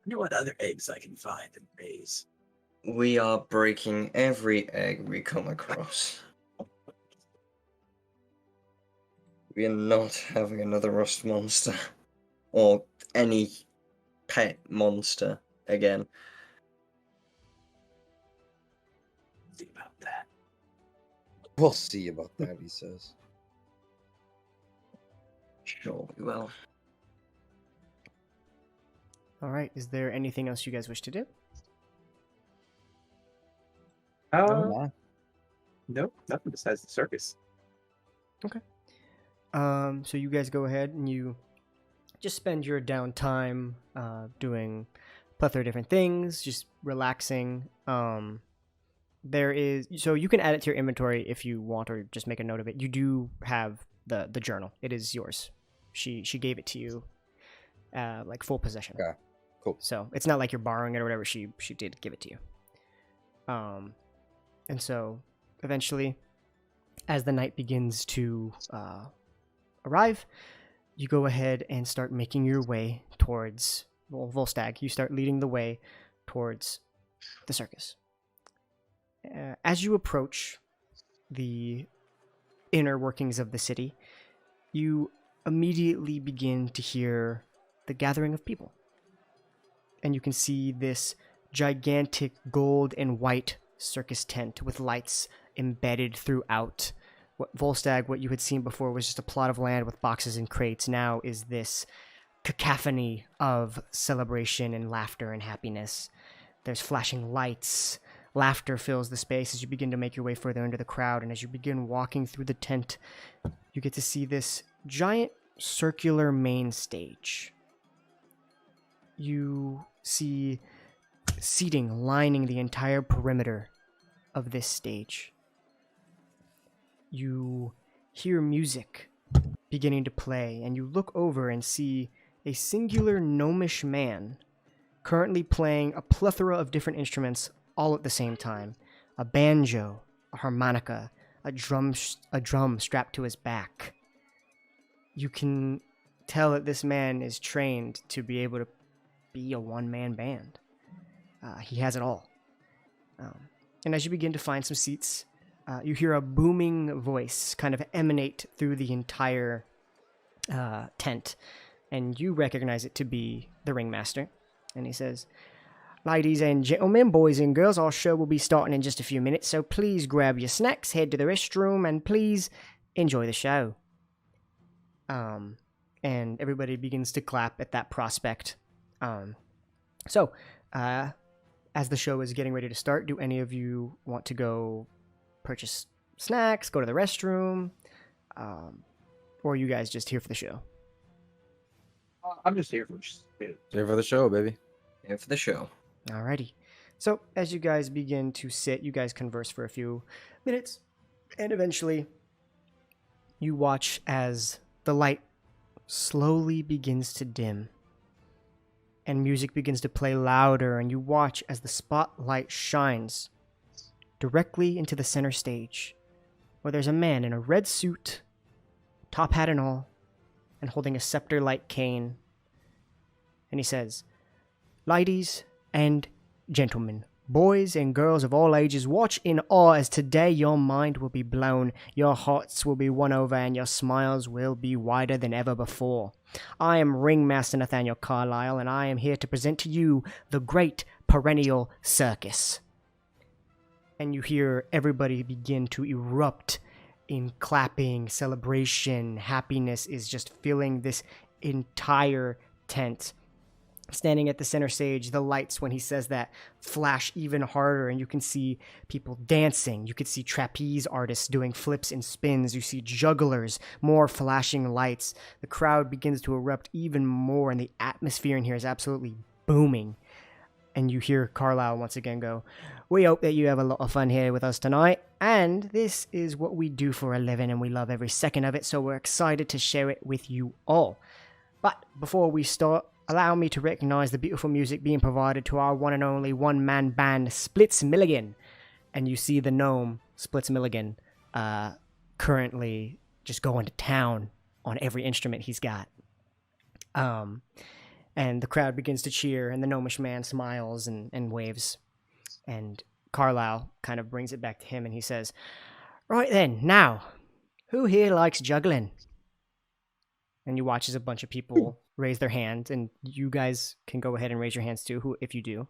wonder what other eggs I can find and raise. We are breaking every egg we come across. We are not having another rust monster. Or any pet monster again. See about that. We'll see about that, he says. Sure we will. All right. Is there anything else you guys wish to do? Nah. Nope, nothing besides the circus. So you guys go ahead and you just spend your downtime doing a plethora of different things, just relaxing. So you can add it to your inventory if you want, or just make a note of it. You do have the journal. It is yours. She gave it to you, like full possession. Okay, cool. So it's not like you're borrowing it or whatever. She did give it to you. And so eventually, as the night begins to arrive, you go ahead and start making your way towards Volstagg. You start leading the way towards the circus. As you approach the inner workings of the city, you immediately begin to hear the gathering of people. And you can see this gigantic gold and white circus tent with lights embedded throughout. What you had seen before was just a plot of land with boxes and crates. Now is this cacophony of celebration and laughter and happiness. There's flashing lights. Laughter fills the space as you begin to make your way further into the crowd, and as you begin walking through the tent, you get to see this giant circular main stage. You see seating lining the entire perimeter of this stage. You hear music beginning to play, and you look over and see a singular gnomish man currently playing a plethora of different instruments all at the same time. A banjo, a harmonica, a drum strapped to his back. You can tell that this man is trained to be able to be a one-man band. He has it all. And as you begin to find some seats, you hear a booming voice kind of emanate through the entire tent, and you recognize it to be the ringmaster. And he says, "Ladies and gentlemen, boys and girls, our show will be starting in just a few minutes, so please grab your snacks, head to the restroom, and please enjoy the show." And everybody begins to clap at that prospect. So, as the show is getting ready to start, do any of you want to go purchase snacks, go to the restroom, or are you guys just here for the show? I'm just here for Here for the show, baby. Here for the show. Alrighty. So, as you guys begin to sit, you guys converse for a few minutes, and eventually you watch as the light slowly begins to dim, and music begins to play louder, and you watch as the spotlight shines directly into the center stage, where there's a man in a red suit, top hat and all, and holding a scepter-like cane. And he says, "Ladies and gentlemen, boys and girls of all ages, watch in awe as today your mind will be blown, your hearts will be won over, and your smiles will be wider than ever before. I am Ringmaster Nathaniel Carlisle, and I am here to present to you the Great Perennial Circus." And you hear everybody begin to erupt in clapping, celebration, happiness is just filling this entire tent. Standing at the center stage, the lights, when he says that, flash even harder, and you can see people dancing. You can see trapeze artists doing flips and spins. You see jugglers, more flashing lights. The crowd begins to erupt even more, and the atmosphere in here is absolutely booming. And you hear Carlisle once again go, "We hope that you have a lot of fun here with us tonight, and this is what we do for a living, and we love every second of it, so we're excited to share it with you all. But before we start, allow me to recognize the beautiful music being provided to our one and only one-man band, Splits Milligan." And you see the gnome, Splits Milligan, currently just going to town on every instrument he's got. And the crowd begins to cheer, and the gnomish man smiles and waves. And Carlisle kind of brings it back to him, and he says, "Right then, now, who here likes juggling?" And you watch as a bunch of people raise their hands, and you guys can go ahead and raise your hands too, if you do.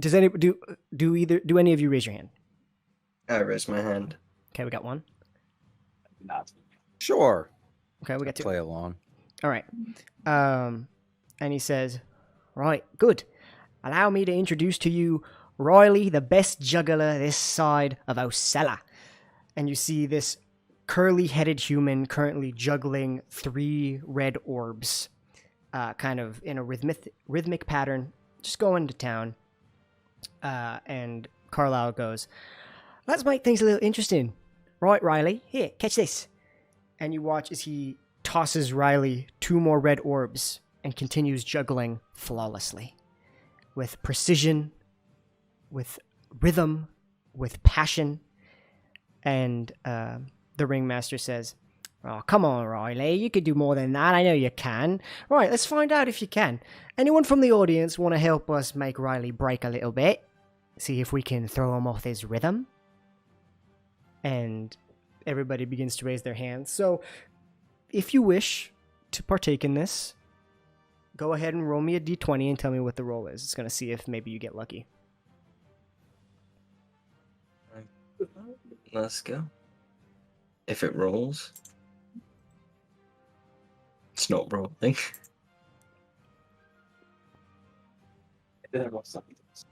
Does any do any of you raise your hand? I raise my hand. Okay, we got one. Not. Sure. Okay, we got two. Play along. All right. And he says, "Right, good. Allow me to introduce to you Riley, the best juggler this side of Osella." And you see this curly-headed human currently juggling 3 red orbs, kind of in a rhythmic pattern, just going to town. And Carlisle goes, "Let's make things a little interesting. Right, Riley, here, catch this." And you watch as he tosses Riley 2 more red orbs and continues juggling flawlessly, with precision, with rhythm, with passion. And the ringmaster says, "Oh, come on, Riley, you could do more than that. I know you can. Right, let's find out if you can. Anyone from the audience want to help us make Riley break a little bit? See if we can throw him off his rhythm?" And everybody begins to raise their hands. So, if you wish to partake in this, go ahead and roll me a d20 and tell me what the roll is. It's going to see if maybe you get lucky. Let's go. If it rolls. It's not rolling.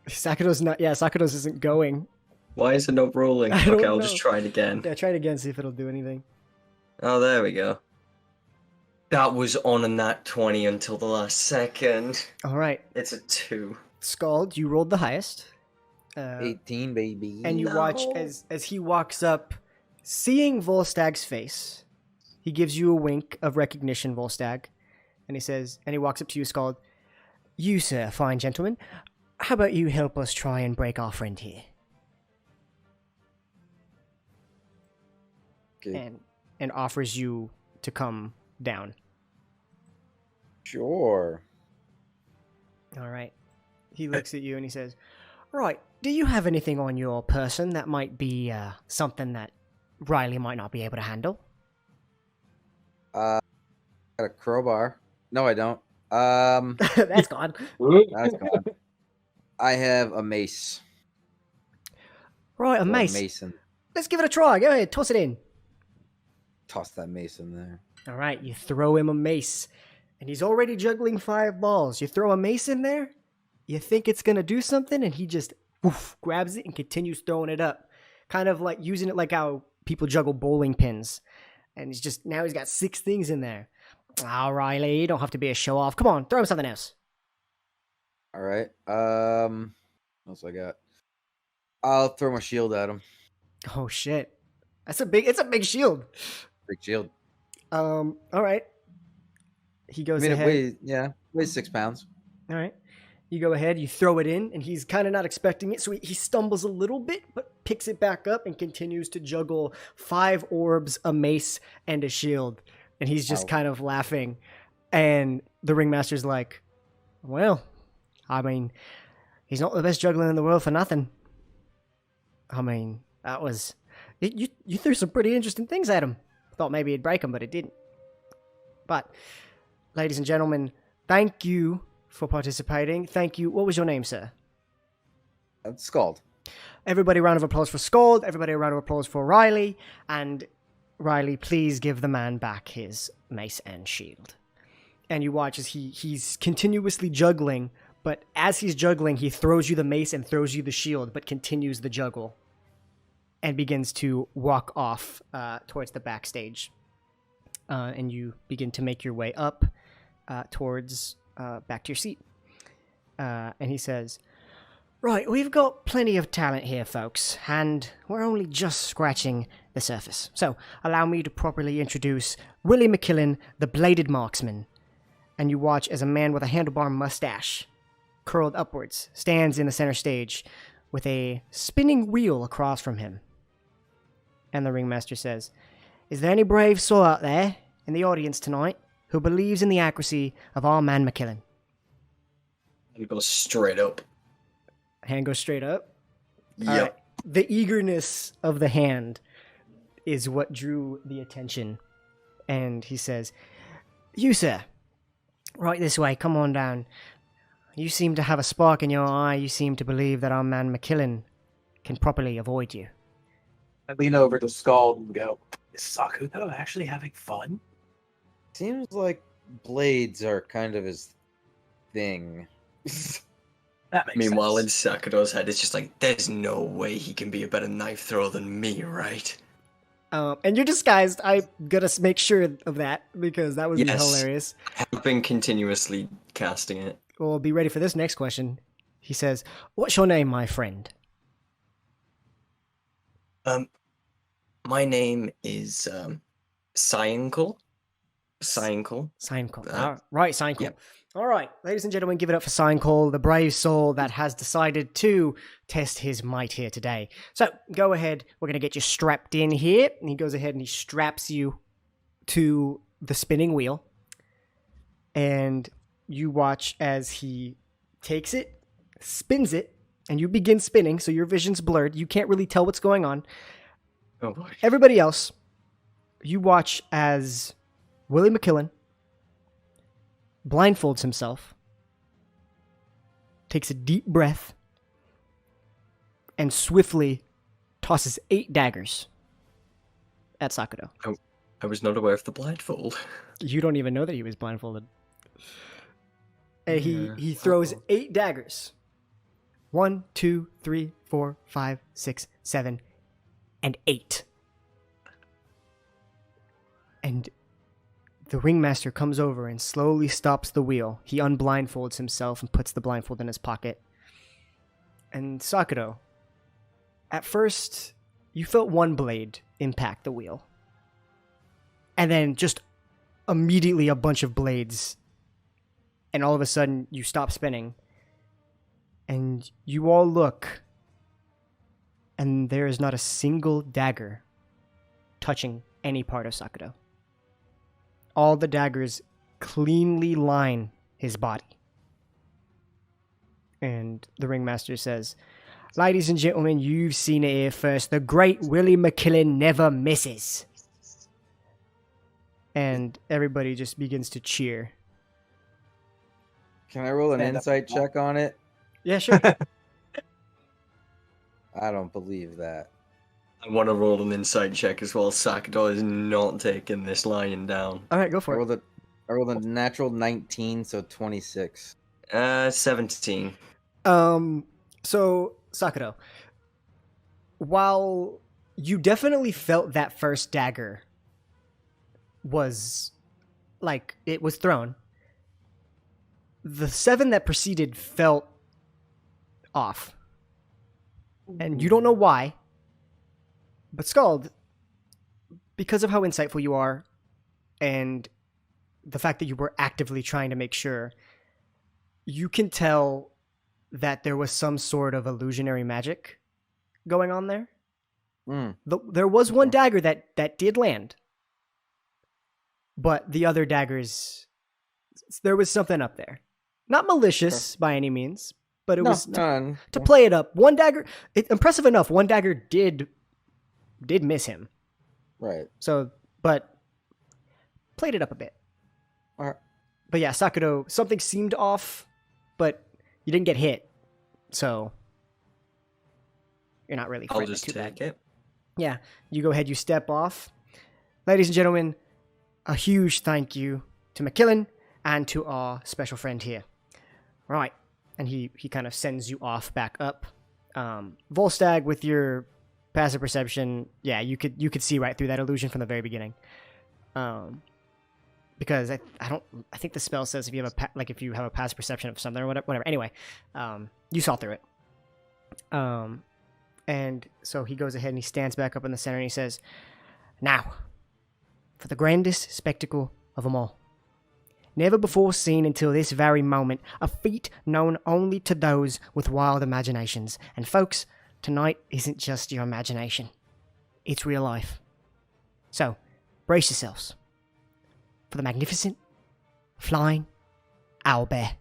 Sakuto's not. Yeah, Sakuto's isn't going. Why is it not rolling? I don't Okay, I'll know. just try it again. Yeah, try it again, see if it'll do anything. Oh, there we go. That was on a nat 20 until the last second. All right, It's a 2. Scald, you rolled the highest. 18, baby. And you watch as he walks up, seeing Volstag's face. He gives you a wink of recognition, Volstag, and he says, and he walks up to you, Scald. "You, sir, fine gentleman. How about you help us try and break our friend here?" Okay. And and offers you to come down. Sure. All right. He looks at you and he says, "Right, do you have anything on your person that might be something that Riley might not be able to handle?" Got a crowbar. No, I don't. That's gone. That's gone. I have a mace. Right, a Or mace. mason. Let's give it a try. Go ahead, toss it in. Toss that mace in there. All right, you throw him a mace, and he's already juggling 5 balls. You throw a mace in there, you think it's going to do something, and he just grabs it and continues throwing it up. Kind of like using it like how people juggle bowling pins. And now he's got 6 things in there. Oh, Riley, you don't have to be a show-off. Come on, throw him something else. All right. What else I got? I'll throw my shield at him. Oh, shit. It's a big shield. Big shield. All right. He goes It ahead. weighs 6 pounds. All right. You go ahead, you throw it in, and he's kind of not expecting it, so he stumbles a little bit, but picks it back up and continues to juggle 5 orbs, a mace, and a shield. And he's just kind of laughing. And the ringmaster's like, well, I mean, he's not the best juggler in the world for nothing. I mean, that was... You threw some pretty interesting things at him. Thought maybe it'd break him, but it didn't. But, ladies and gentlemen, thank you for participating. Thank you. What was your name, sir? Scald. Everybody, a round of applause for Scald. Everybody, a round of applause for Riley. And Riley, please give the man back his mace and shield. And you watch as he's continuously juggling, but as he's juggling, he throws you the mace and throws you the shield, but continues the juggle and begins to walk off towards the backstage. And you begin to make your way up towards back to your seat. And he says, "Right, we've got plenty of talent here, folks, and we're only just scratching the surface. So, allow me to properly introduce Willie McKillen, the Bladed Marksman." And you watch as a man with a handlebar mustache, curled upwards, stands in the center stage with a spinning wheel across from him. And the ringmaster says, "Is there any brave soul out there in the audience tonight who believes in the accuracy of our man McKillen?" He goes straight up. Hand goes straight up. Yep. All right. The eagerness of the hand is what drew the attention. And he says, "You, sir, right this way, come on down. You seem to have a spark in your eye. You seem to believe that our man McKillen can properly avoid you." I lean over to Scald and go, "Is Sakuto actually having fun?" Seems like blades are kind of his thing. That makes Meanwhile, in sense. Sakuto's head, it's just like, there's no way he can be a better knife thrower than me, right? And you're disguised. I'm gonna make sure of that because that would be Yes. hilarious. I've been continuously casting it. Well, be ready for this next question. He says, "What's your name, my friend?" My name is Cyancle. Signcall. Uh, Right, Signcall. yep. All right, ladies and gentlemen, give it up for Signcall, the brave soul that has decided to test his might here today. So, go ahead. We're going to get you strapped in here. And he goes ahead and he straps you to the spinning wheel. And you watch as he takes it, spins it, and you begin spinning, so your vision's blurred. You can't really tell what's going on. Oh boy. Everybody else, you watch as Willie McKillen blindfolds himself, takes a deep breath, and swiftly tosses 8 daggers at Sakuto. I was not aware of the blindfold. You don't even know that he was blindfolded. And Yeah. he throws Uh-oh. 8 daggers. 1, 2, 3, 4, 5, 6, 7, and 8. And the ringmaster comes over and slowly stops the wheel. He unblindfolds himself and puts the blindfold in his pocket. And Sakuto, at first, you felt one blade impact the wheel. And then just immediately a bunch of blades. And all of a sudden, you stop spinning. And you all look. And there is not a single dagger touching any part of Sakudo. All the daggers cleanly line his body. And the ringmaster says, "Ladies and gentlemen, you've seen it here first. The great Willie McKillen never misses." And everybody just begins to cheer. Can I roll an Stand up. insight check on it? Yeah, sure. I don't believe that. I want to roll an insight check as well. Sakudo is not taking this lying down. All right, go I for it. rolled a natural 19, so 26. 17. So Sakudo, while you definitely felt that first dagger was like it was thrown, the 7 that preceded felt off. And you don't know why. But Scald, because of how insightful you are and the fact that you were actively trying to make sure, you can tell that there was some sort of illusionary magic going on there. There was one dagger that did land, but the other daggers, there was something up there. Not malicious by any means, but it was to play it up. One dagger, impressive enough, one dagger did miss him. Right. So, but played it up a bit. All right. But yeah, Sakudo, something seemed off, but you didn't get hit, so you're not really I'll frightened just too bad. take it. Yeah, you go ahead, you step off. Ladies and gentlemen, a huge thank you to McKillen and to our special friend here. Right, and he kind of sends you off back up. Volstagg, with your passive perception, yeah, you could see right through that illusion from the very beginning. Because I think the spell says if you have if you have a passive perception of something or whatever. Anyway, you saw through it. And so he goes ahead and he stands back up in the center and he says, "Now, for the grandest spectacle of them all. Never before seen until this very moment, a feat known only to those with wild imaginations. And folks, tonight isn't just your imagination. It's real life. So, brace yourselves for the magnificent flying owlbear."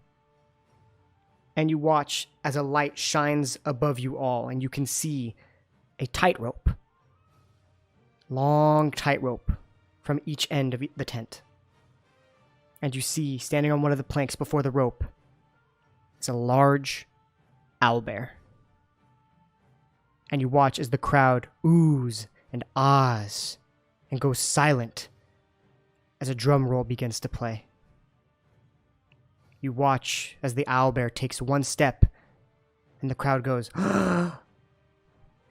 And you watch as a light shines above you all, and you can see a tightrope. Long tightrope from each end of the tent. And you see, standing on one of the planks before the rope, is a large owlbear. And you watch as the crowd oohs and ahs and goes silent as a drum roll begins to play. You watch as the owlbear takes one step, and the crowd goes, and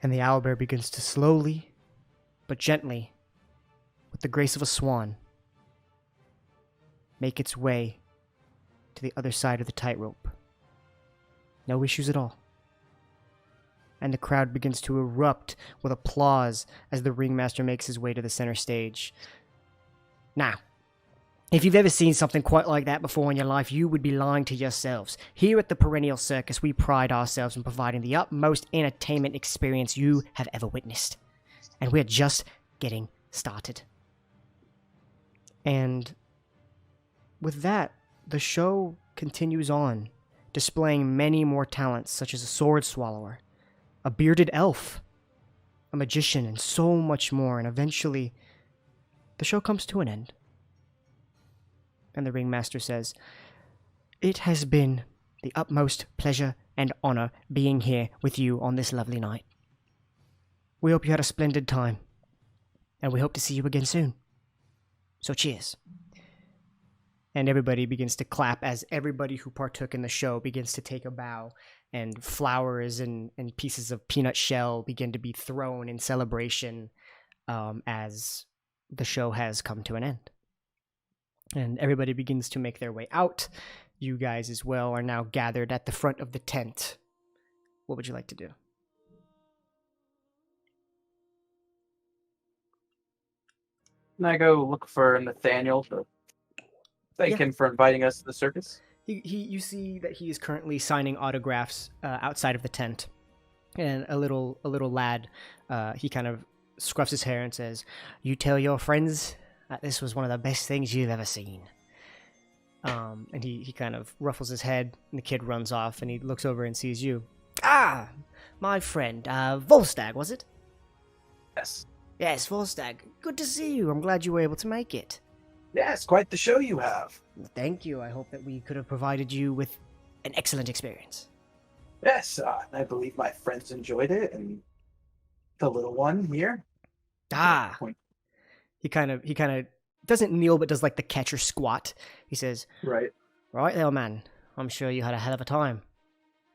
the owlbear begins to slowly, but gently, with the grace of a swan, make its way to the other side of the tightrope. No issues at all. And the crowd begins to erupt with applause as the ringmaster makes his way to the center stage. Now, if you've ever seen something quite like that before in your life, you would be lying to yourselves. Here at the Perennial Circus, we pride ourselves in providing the utmost entertainment experience you have ever witnessed. And we're just getting started. And with that, the show continues on, displaying many more talents, such as a sword swallower, a bearded elf, a magician, and so much more. And eventually, the show comes to an end. And the ringmaster says, "It has been the utmost pleasure and honor being here with you on this lovely night. We hope you had a splendid time, and we hope to see you again soon. So cheers." And everybody begins to clap as everybody who partook in the show begins to take a bow, and flowers and pieces of peanut shell begin to be thrown in celebration as the show has come to an end. And everybody begins to make their way out. You guys as well are now gathered at the front of the tent. What would you like to do? Can I go look for Nathaniel to thank him for inviting us to the circus? You see that he is currently signing autographs outside of the tent, and a little lad. He kind of scruffs his hair and says, "You tell your friends that this was one of the best things you've ever seen." And he kind of ruffles his head, and the kid runs off, and he looks over and sees you. "Ah, my friend, Volstagg, was it?" Yes. "Yes, Volstagg. Good to see you. I'm glad you were able to make it." Yes, quite the show you have. "Thank you. I hope that we could have provided you with an excellent experience." Yes, I believe my friends enjoyed it, and the little one here. "Ah." Point. He kind of doesn't kneel, but does like the catcher squat. He says, Right. "Right there, man. I'm sure you had a hell of a time."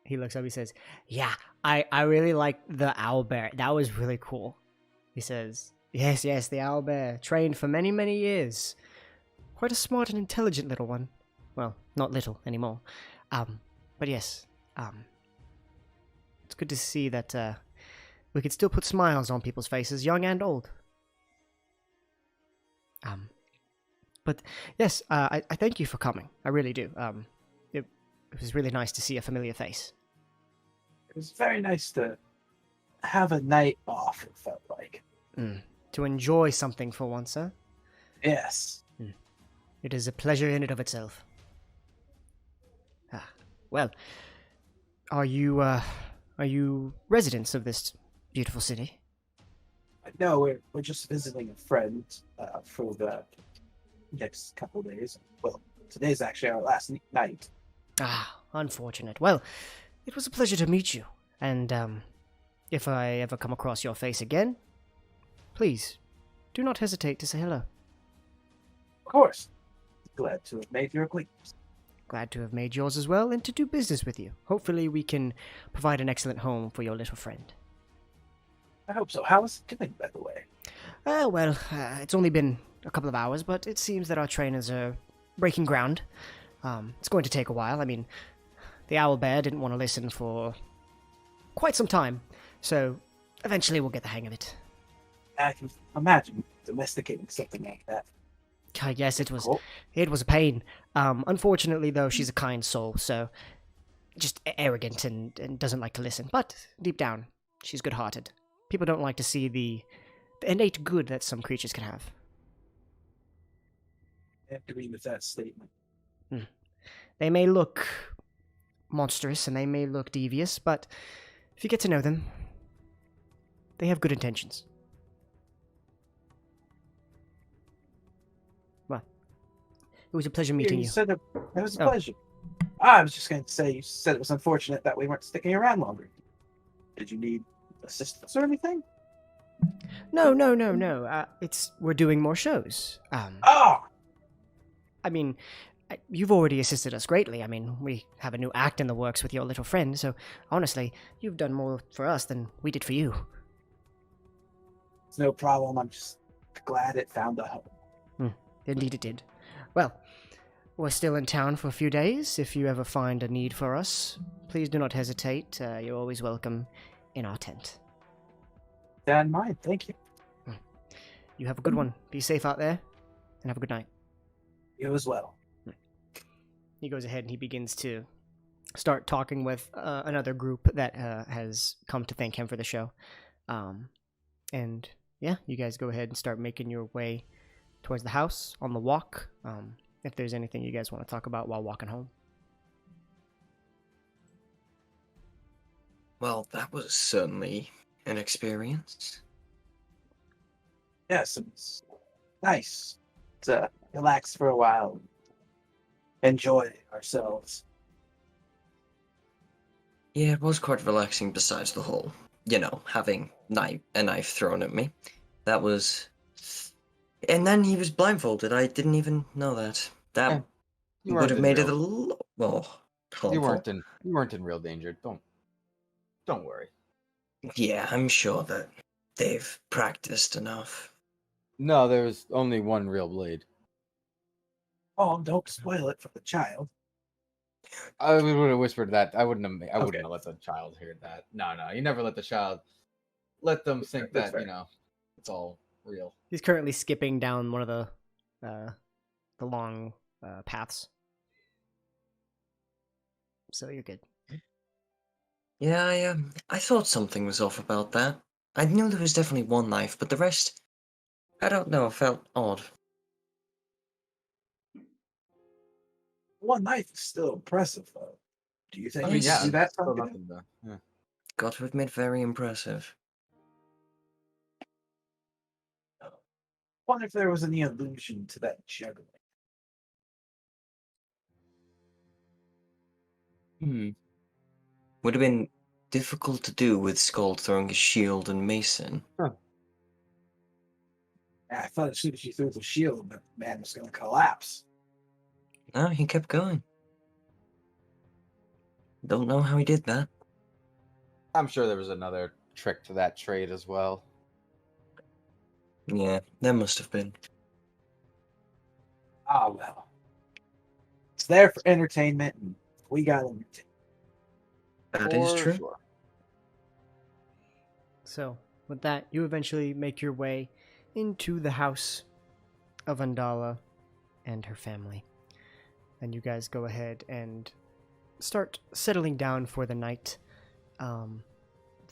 He looks up, he says, "Yeah, I really liked the owlbear. That was really cool." He says, Yes, the owlbear. Trained for many, many years. Quite a smart and intelligent little one. Well, not little anymore. But yes, it's good to see that we could still put smiles on people's faces, young and old. But yes, I thank you for coming. I really do. It was really nice to see a familiar face. It was very nice to have a night off, it felt like. To enjoy something for once, huh? Yes. It is a pleasure in and of itself. Well, are you residents of this beautiful city? No, we're just visiting a friend for the next couple days. Well, today's actually our last night. Unfortunate. Well, it was a pleasure to meet you, and if I ever come across your face again, please do not hesitate to say hello. Of course. Glad to have made your acquaintance. Glad to have made yours as well, and to do business with you. Hopefully we can provide an excellent home for your little friend. I hope so. How is it doing, by the way? Well, it's only been a couple of hours, but it seems that our trainers are breaking ground. It's going to take a while. I mean, the owlbear didn't want to listen for quite some time, so eventually we'll get the hang of it. I can imagine domesticating something like that. Yes, it was. Cool. It was a pain. Unfortunately, though, she's a kind soul, so just arrogant and doesn't like to listen. But deep down, she's good-hearted. People don't like to see the innate good that some creatures can have. I agree with that statement. They may look monstrous and they may look devious, but if you get to know them, they have good intentions. Well, it was a pleasure meeting you. Said it was a pleasure. I was just going to say, you said it was unfortunate that we weren't sticking around longer. Did you need assistance or anything? No. We're doing more shows. I mean, you've already assisted us greatly. I mean, we have a new act in the works with your little friend, so honestly, you've done more for us than we did for you. It's no problem. I'm just glad it found a home. Indeed it did. Well, we're still in town for a few days. If you ever find a need for us, please do not hesitate. You're always welcome in our tent. That in mind. Thank you. You have a good one. Be safe out there, and have a good night. You as well. He goes ahead and he begins to start talking with another group that has come to thank him for the show. And yeah, you guys go ahead and start making your way towards the house on the walk. If there's anything you guys want to talk about while walking home. Well, that was certainly an experience. Yes, it's nice to relax for a while. Enjoy ourselves. Yeah, it was quite relaxing besides the whole, having a knife thrown at me. That was... And then he was blindfolded. I didn't even know that. That would have made it a little more helpful. You weren't in real danger. Don't worry. Yeah, I'm sure that they've practiced enough. No, there was only one real blade. Oh, don't spoil it for the child. I would have whispered that. I wouldn't have let the child hear that. No, you never let the child. Let them think that it's all real. He's currently skipping down one of the long paths. So you're good. Yeah, I thought something was off about that. I knew there was definitely one knife, but the rest, I don't know, felt odd. One knife is still impressive, though. Do you think we yeah, can do that? still Duncan? nothing though. Yeah. Got to admit, very impressive. Wonder if there was any allusion to that juggling. Would have been difficult to do with Skald throwing his shield and mason. I thought as soon as you threw the shield, the man was going to collapse. No, he kept going. Don't know how he did that. I'm sure there was another trick to that trade as well. Yeah, there must have been. Ah, well. It's there for entertainment, and we got entertainment. That is For true. sure. So, with that, you eventually make your way into the house of Andala and her family. And you guys go ahead and start settling down for the night.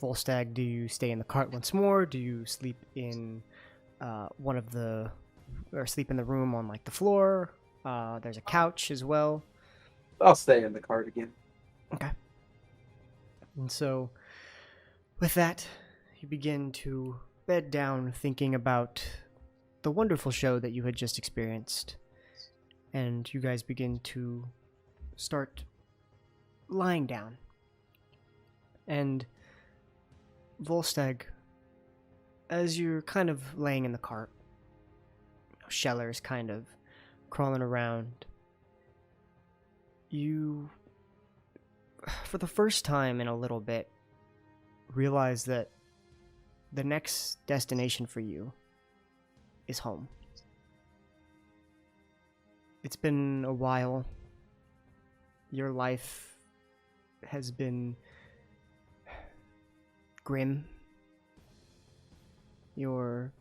Volstagg, do you stay in the cart once more? Do you sleep in sleep in the room on like the floor? There's a couch as well. I'll stay in the cart again. Okay. And so, with that, you begin to bed down thinking about the wonderful show that you had just experienced. And you guys begin to start lying down. And Volstagg, as you're kind of laying in the cart, Sheller's kind of crawling around, you, for the first time in a little bit, realize that the next destination for you is home. It's been a while. Your life has been grim. Your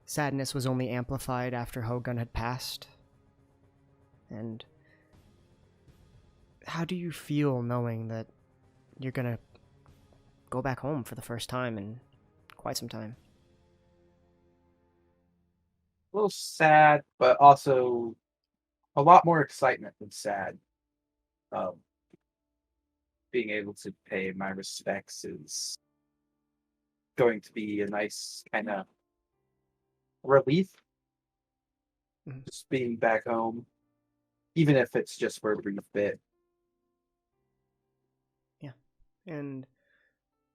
sadness was only amplified after Hogun had passed. And how do you feel knowing that you're gonna go back home for the first time in quite some time? A little sad, but also a lot more excitement than sad. Being able to pay my respects is going to be a nice kind of relief. Mhm. Just being back home, even if it's just for a brief bit. And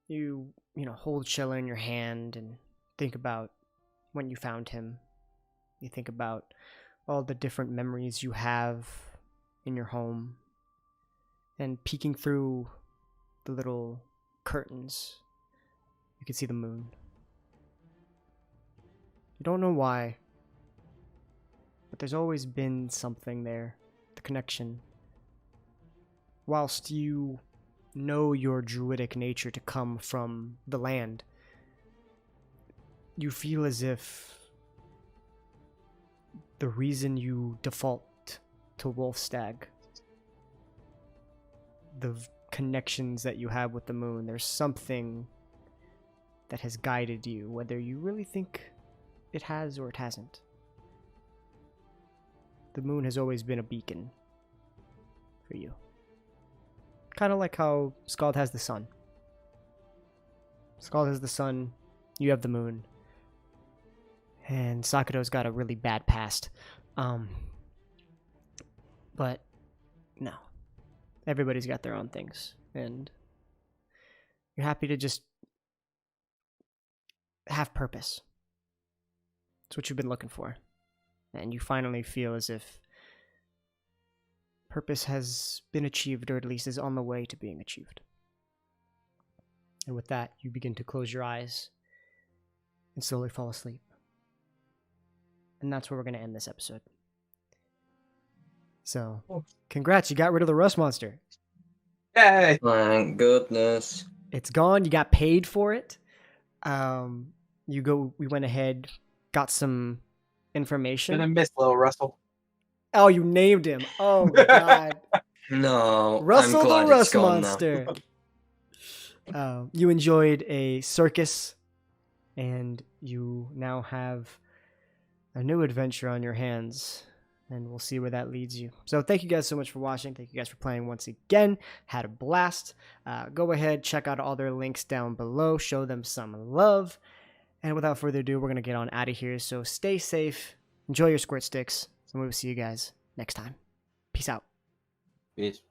you hold Sheller in your hand and think about when you found him. You think about all the different memories you have in your home. And peeking through the little curtains, you can see the moon. You don't know why, but there's always been something there, the connection. Whilst you know your druidic nature to come from the land, you feel as if the reason you default to Wolfstag, the connections that you have with the moon, there's something that has guided you, whether you really think it has or it hasn't. The moon has always been a beacon for you. Kind of like how Skald has the sun. Skald has the sun, you have the moon. And Sakudo's got a really bad past. But no. Everybody's got their own things. And you're happy to just have purpose. It's what you've been looking for. And you finally feel as if purpose has been achieved, or at least is on the way to being achieved. And with that, you begin to close your eyes and slowly fall asleep. And that's where we're going to end this episode. So, congrats, you got rid of the rust monster. Yay! Thank goodness. It's gone, you got paid for it. We went ahead, got some information. Gonna miss little Russell. Oh, you named him. Oh my god. No, Russell I'm glad the it's Rust gone Monster. You enjoyed a circus and you now have a new adventure on your hands, and we'll see where that leads you. So thank you guys so much for watching. Thank you guys for playing once again. Had a blast. Go ahead, check out all their links down below. Show them some love. And without further ado, we're going to get on out of here. So stay safe. Enjoy your squirt sticks. And we will see you guys next time. Peace out. Peace.